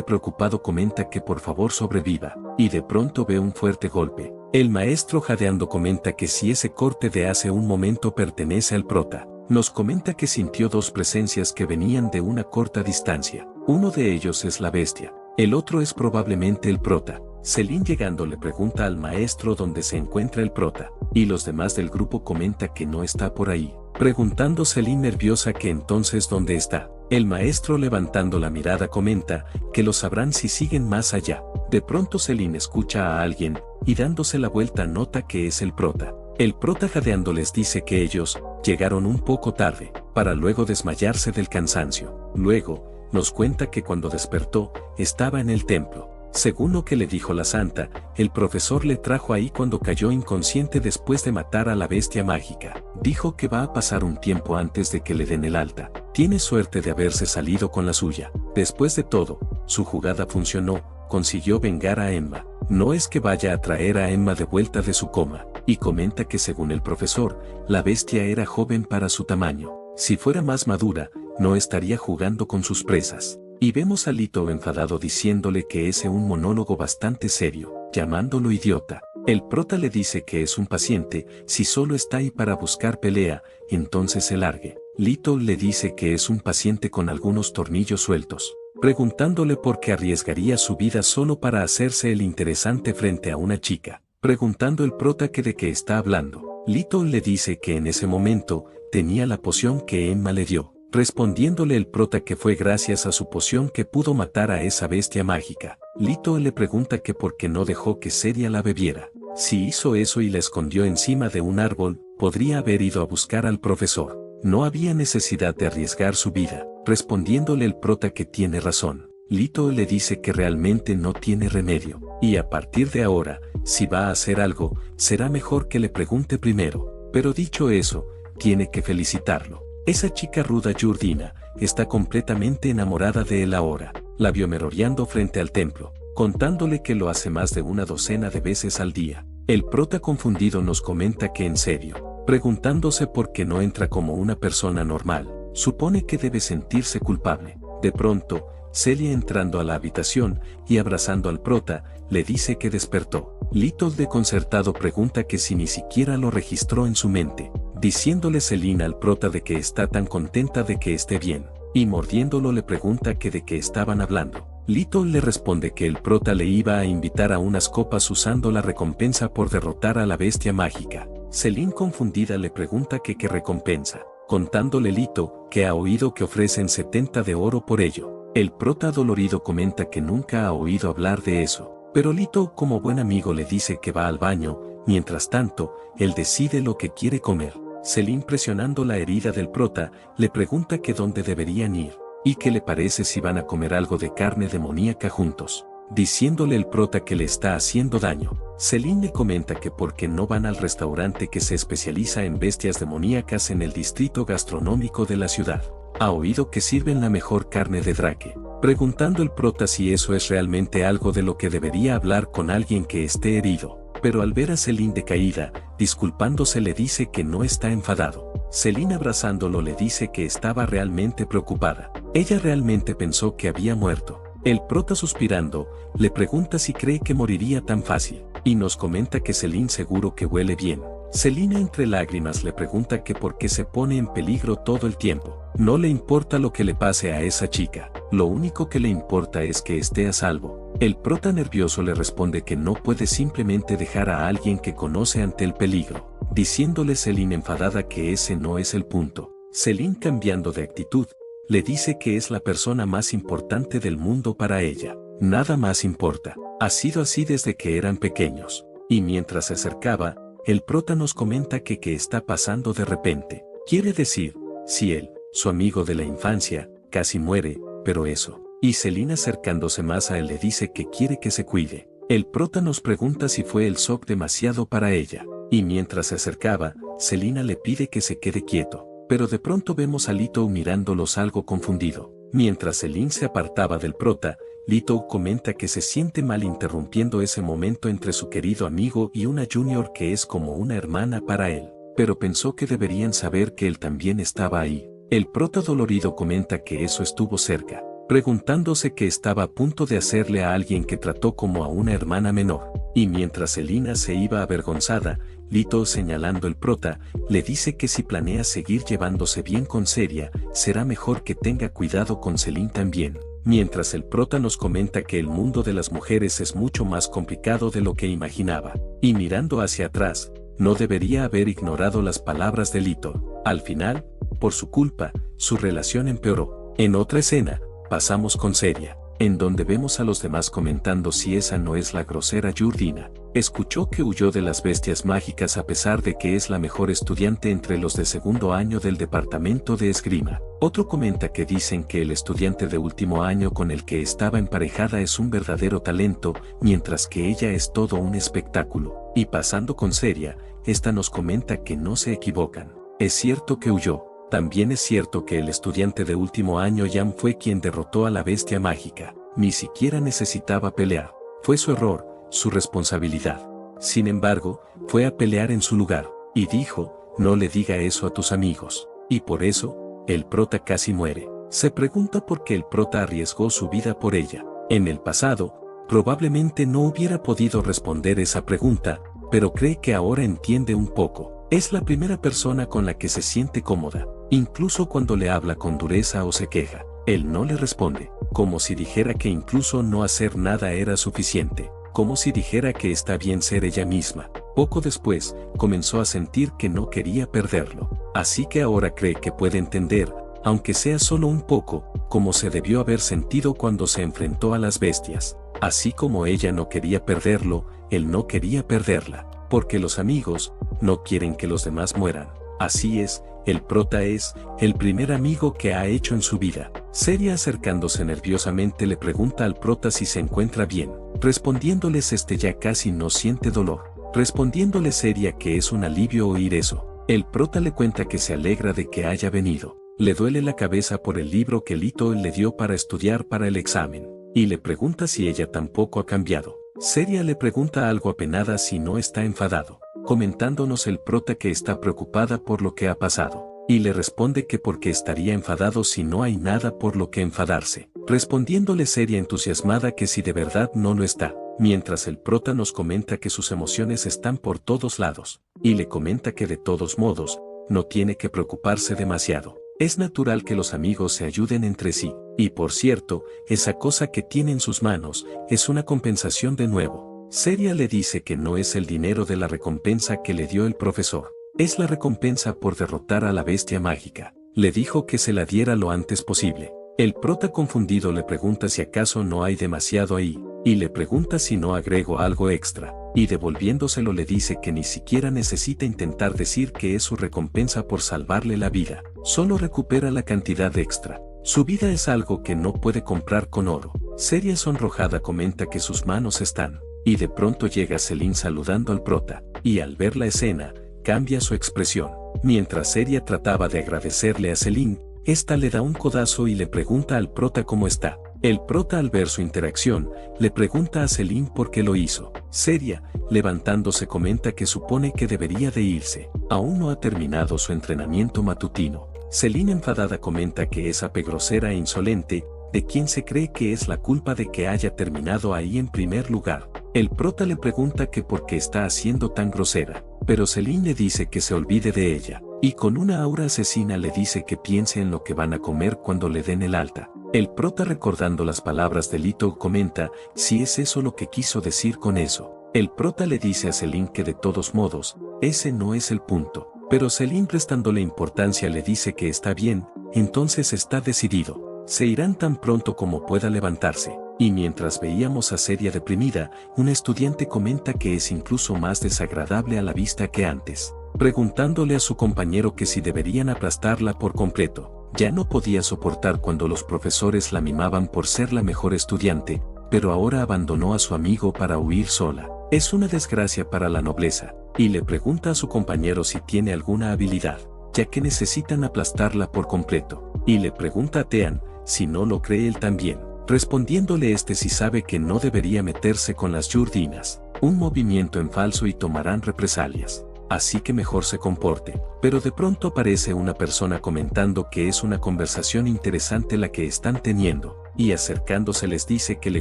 S2: preocupado comenta que por favor sobreviva, y de pronto ve un fuerte golpe. El maestro jadeando comenta que si ese corte de hace un momento pertenece al prota. Nos comenta que sintió dos presencias que venían de una corta distancia. Uno de ellos es la bestia, el otro es probablemente el prota. Selin llegando le pregunta al maestro dónde se encuentra el prota, y los demás del grupo comenta que no está por ahí, preguntando Selin nerviosa que entonces dónde está. El maestro levantando la mirada comenta que lo sabrán si siguen más allá. De pronto Selin escucha a alguien, y dándose la vuelta nota que es el prota. El prota jadeando les dice que ellos llegaron un poco tarde, para luego desmayarse del cansancio. Luego, nos cuenta que cuando despertó, estaba en el templo. Según lo que le dijo la santa, el profesor le trajo ahí cuando cayó inconsciente después de matar a la bestia mágica. Dijo que va a pasar un tiempo antes de que le den el alta. Tiene suerte de haberse salido con la suya. Después de todo, su jugada funcionó, consiguió vengar a Emma. No es que vaya a traer a Emma de vuelta de su coma, y comenta que según el profesor, la bestia era joven para su tamaño. Si fuera más madura, no estaría jugando con sus presas. Y vemos a Lito enfadado diciéndole que es un monólogo bastante serio, llamándolo idiota. El prota le dice que es un paciente, si solo está ahí para buscar pelea, entonces se largue. Lito le dice que es un paciente con algunos tornillos sueltos, preguntándole por qué arriesgaría su vida solo para hacerse el interesante frente a una chica. Preguntando el prota que de qué está hablando, Lito le dice que en ese momento tenía la poción que Emma le dio. Respondiéndole el prota que fue gracias a su poción que pudo matar a esa bestia mágica. Lito le pregunta que por qué no dejó que Seria la bebiera. Si hizo eso y la escondió encima de un árbol, podría haber ido a buscar al profesor. No había necesidad de arriesgar su vida. Respondiéndole el prota que tiene razón. Lito le dice que realmente no tiene remedio. Y a partir de ahora, si va a hacer algo, será mejor que le pregunte primero. Pero dicho eso, tiene que felicitarlo. Esa chica ruda Yurdina está completamente enamorada de él ahora. La vio merodeando frente al templo, contándole que lo hace más de una docena de veces al día. El prota confundido nos comenta que en serio, preguntándose por qué no entra como una persona normal, supone que debe sentirse culpable. De pronto, Celia entrando a la habitación y abrazando al prota, le dice que despertó. Lito desconcertado pregunta que si ni siquiera lo registró en su mente, diciéndole Selina al prota de que está tan contenta de que esté bien, y mordiéndolo le pregunta que de qué estaban hablando. Lito le responde que el prota le iba a invitar a unas copas usando la recompensa por derrotar a la bestia mágica. Selin confundida le pregunta que qué recompensa, contándole Lito que ha oído que ofrecen 70 de oro por ello. El prota dolorido comenta que nunca ha oído hablar de eso, pero Lito como buen amigo le dice que va al baño. Mientras tanto, él decide lo que quiere comer. Selin presionando la herida del prota, le pregunta que dónde deberían ir, y qué le parece si van a comer algo de carne demoníaca juntos, diciéndole el prota que le está haciendo daño. Selin le comenta que por qué no van al restaurante que se especializa en bestias demoníacas en el distrito gastronómico de la ciudad. Ha oído que sirven la mejor carne de Drake, preguntando el prota si eso es realmente algo de lo que debería hablar con alguien que esté herido. Pero al ver a Selin decaída, disculpándose le dice que no está enfadado. Selin abrazándolo le dice que estaba realmente preocupada. Ella realmente pensó que había muerto. El prota suspirando, le pregunta si cree que moriría tan fácil, y nos comenta que Selin seguro que huele bien. Selina entre lágrimas le pregunta que por qué se pone en peligro todo el tiempo. No le importa lo que le pase a esa chica, lo único que le importa es que esté a salvo. El prota nervioso le responde que no puede simplemente dejar a alguien que conoce ante el peligro, diciéndole Selin enfadada que ese no es el punto. Selin cambiando de actitud, le dice que es la persona más importante del mundo para ella. Nada más importa. Ha sido así desde que eran pequeños. Y mientras se acercaba, el prota nos comenta que qué está pasando de repente. Quiere decir, si él, su amigo de la infancia, casi muere, pero eso. Y Selin acercándose más a él le dice que quiere que se cuide. El prota nos pregunta si fue el shock demasiado para ella. Y mientras se acercaba, Selina le pide que se quede quieto. Pero de pronto vemos a Lito mirándolos algo confundido. Mientras Selin se apartaba del prota, Lito comenta que se siente mal interrumpiendo ese momento entre su querido amigo y una junior que es como una hermana para él. Pero pensó que deberían saber que él también estaba ahí. El prota dolorido comenta que eso estuvo cerca, preguntándose qué estaba a punto de hacerle a alguien que trató como a una hermana menor. Y mientras Selina se iba avergonzada, Lito señalando el prota, le dice que si planea seguir llevándose bien con Seria, será mejor que tenga cuidado con Selin también. Mientras el prota nos comenta que el mundo de las mujeres es mucho más complicado de lo que imaginaba. Y mirando hacia atrás, no debería haber ignorado las palabras de Lito. Al final, por su culpa, su relación empeoró. En otra escena, pasamos con Seria, en donde vemos a los demás comentando si esa no es la grosera Yurdina. Escuchó que huyó de las bestias mágicas a pesar de que es la mejor estudiante entre los de segundo año del departamento de esgrima. Otro comenta que dicen que el estudiante de último año con el que estaba emparejada es un verdadero talento, mientras que ella es todo un espectáculo. Y pasando con Seria, esta nos comenta que no se equivocan. Es cierto que huyó. También es cierto que el estudiante de último año Jan fue quien derrotó a la bestia mágica. Ni siquiera necesitaba pelear. Fue su error, su responsabilidad. Sin embargo, fue a pelear en su lugar. Y dijo, no le diga eso a tus amigos. Y por eso, el prota casi muere. Se pregunta por qué el prota arriesgó su vida por ella. En el pasado, probablemente no hubiera podido responder esa pregunta, pero cree que ahora entiende un poco. Es la primera persona con la que se siente cómoda. Incluso cuando le habla con dureza o se queja, él no le responde, como si dijera que incluso no hacer nada era suficiente, como si dijera que está bien ser ella misma. Poco después, comenzó a sentir que no quería perderlo. Así que ahora cree que puede entender, aunque sea solo un poco, cómo se debió haber sentido cuando se enfrentó a las bestias. Así como ella no quería perderlo, él no quería perderla, porque los amigos no quieren que los demás mueran. Así es, el prota es el primer amigo que ha hecho en su vida. Seria acercándose nerviosamente le pregunta al prota si se encuentra bien. Respondiéndoles ya casi no siente dolor. Respondiéndole Seria que es un alivio oír eso. El prota le cuenta que se alegra de que haya venido. Le duele la cabeza por el libro que Lito le dio para estudiar para el examen. Y le pregunta si ella tampoco ha cambiado. Seria le pregunta algo apenada si no está enfadado, comentándonos el prota que está preocupada por lo que ha pasado, y le responde que porque estaría enfadado si no hay nada por lo que enfadarse, respondiéndole Seria entusiasmada que si de verdad no lo está, mientras el prota nos comenta que sus emociones están por todos lados, y le comenta que de todos modos, no tiene que preocuparse demasiado. Es natural que los amigos se ayuden entre sí, y por cierto, esa cosa que tiene en sus manos, es una compensación de nuevo. Seria le dice que no es el dinero de la recompensa que le dio el profesor, es la recompensa por derrotar a la bestia mágica. Le dijo que se la diera lo antes posible. El prota confundido le pregunta si acaso no hay demasiado ahí, y le pregunta si no agrego algo extra, y devolviéndoselo le dice que ni siquiera necesita intentar decir que es su recompensa por salvarle la vida, solo recupera la cantidad extra. Su vida es algo que no puede comprar con oro. Seria sonrojada comenta que sus manos están, y de pronto llega Celine saludando al prota, y al ver la escena, cambia su expresión. Mientras Seria trataba de agradecerle a Celine, esta le da un codazo y le pregunta al prota cómo está. El prota al ver su interacción, le pregunta a Celine por qué lo hizo. Seria, levantándose comenta que supone que debería de irse, aún no ha terminado su entrenamiento matutino. Celine enfadada comenta que es ape grosera e insolente, de quien se cree que es la culpa de que haya terminado ahí en primer lugar. El prota le pregunta que por qué está haciendo tan grosera, pero Celine le dice que se olvide de ella, y con una aura asesina le dice que piense en lo que van a comer cuando le den el alta. El prota recordando las palabras de Lito comenta si es eso lo que quiso decir con eso. El prota le dice a Celine que de todos modos, ese no es el punto, pero Celine prestándole importancia le dice que está bien, entonces está decidido. Se irán tan pronto como pueda levantarse, y mientras veíamos a Seria deprimida, una estudiante comenta que es incluso más desagradable a la vista que antes, preguntándole a su compañero que si deberían aplastarla por completo. Ya no podía soportar cuando los profesores la mimaban por ser la mejor estudiante, pero ahora abandonó a su amigo para huir sola. Es una desgracia para la nobleza, y le pregunta a su compañero si tiene alguna habilidad, ya que necesitan aplastarla por completo, y le pregunta a Tean si no lo cree él también, respondiéndole si sabe que no debería meterse con las Yurdinas, un movimiento en falso y tomarán represalias, así que mejor se comporte. Pero de pronto aparece una persona comentando que es una conversación interesante la que están teniendo, y acercándose les dice que le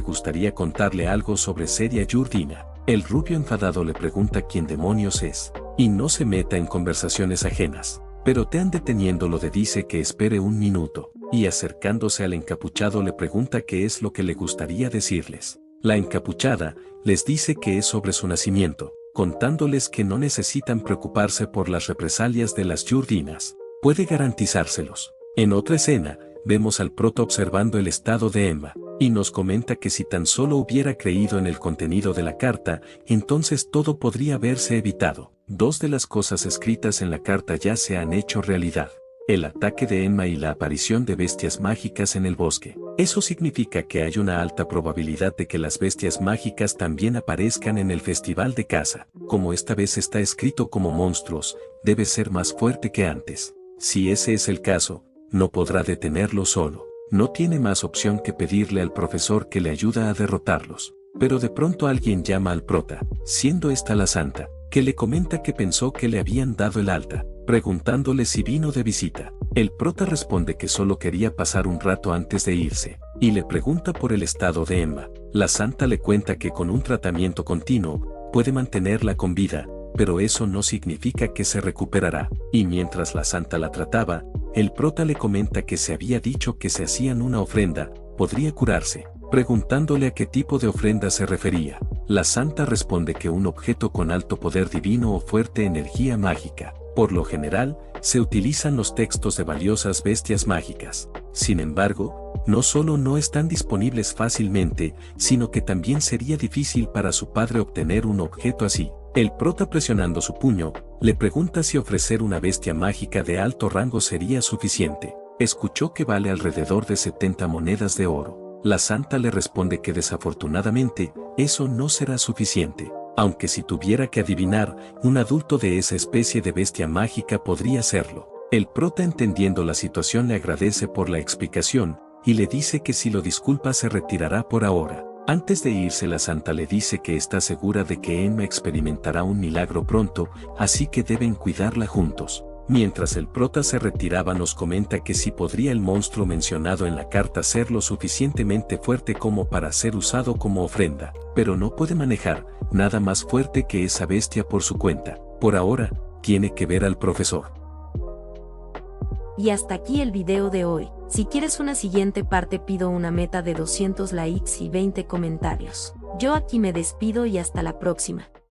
S2: gustaría contarle algo sobre Seria Yurdina. El rubio enfadado le pregunta quién demonios es, y no se meta en conversaciones ajenas. Pero Tean deteniéndolo le dice que espere un minuto, y acercándose al encapuchado le pregunta qué es lo que le gustaría decirles. La encapuchada les dice que es sobre su nacimiento, contándoles que no necesitan preocuparse por las represalias de las Yurdinas, puede garantizárselos. En otra escena, vemos al prota observando el estado de Emma, y nos comenta que si tan solo hubiera creído en el contenido de la carta, entonces todo podría haberse evitado. Dos de las cosas escritas en la carta ya se han hecho realidad: el ataque de Emma y la aparición de bestias mágicas en el bosque. Eso significa que hay una alta probabilidad de que las bestias mágicas también aparezcan en el festival de caza. Como esta vez está escrito como monstruos, debe ser más fuerte que antes. Si ese es el caso, no podrá detenerlo solo. No tiene más opción que pedirle al profesor que le ayude a derrotarlos. Pero de pronto alguien llama al prota, siendo esta la santa, que le comenta que pensó que le habían dado el alta, preguntándole si vino de visita. El prota responde que solo quería pasar un rato antes de irse, y le pregunta por el estado de Emma. La santa le cuenta que con un tratamiento continuo, puede mantenerla con vida, pero eso no significa que se recuperará. Y mientras la santa la trataba, el prota le comenta que se había dicho que si hacían una ofrenda, podría curarse, preguntándole a qué tipo de ofrenda se refería. La santa responde que un objeto con alto poder divino o fuerte energía mágica. Por lo general, se utilizan los textos de valiosas bestias mágicas. Sin embargo, no solo no están disponibles fácilmente, sino que también sería difícil para su padre obtener un objeto así. El prota, presionando su puño, le pregunta si ofrecer una bestia mágica de alto rango sería suficiente. Escuchó que vale alrededor de 70 monedas de oro. La santa le responde que desafortunadamente, eso no será suficiente. Aunque si tuviera que adivinar, un adulto de esa especie de bestia mágica podría serlo. El prota, entendiendo la situación, le agradece por la explicación, y le dice que si lo disculpa se retirará por ahora. Antes de irse, la santa le dice que está segura de que Emma experimentará un milagro pronto, así que deben cuidarla juntos. Mientras el prota se retiraba, nos comenta que sí podría el monstruo mencionado en la carta ser lo suficientemente fuerte como para ser usado como ofrenda, pero no puede manejar nada más fuerte que esa bestia por su cuenta. Por ahora, tiene que ver al profesor.
S1: Y hasta aquí el video de hoy. Si quieres una siguiente parte, pido una meta de 200 likes y 20 comentarios. Yo aquí me despido y hasta la próxima.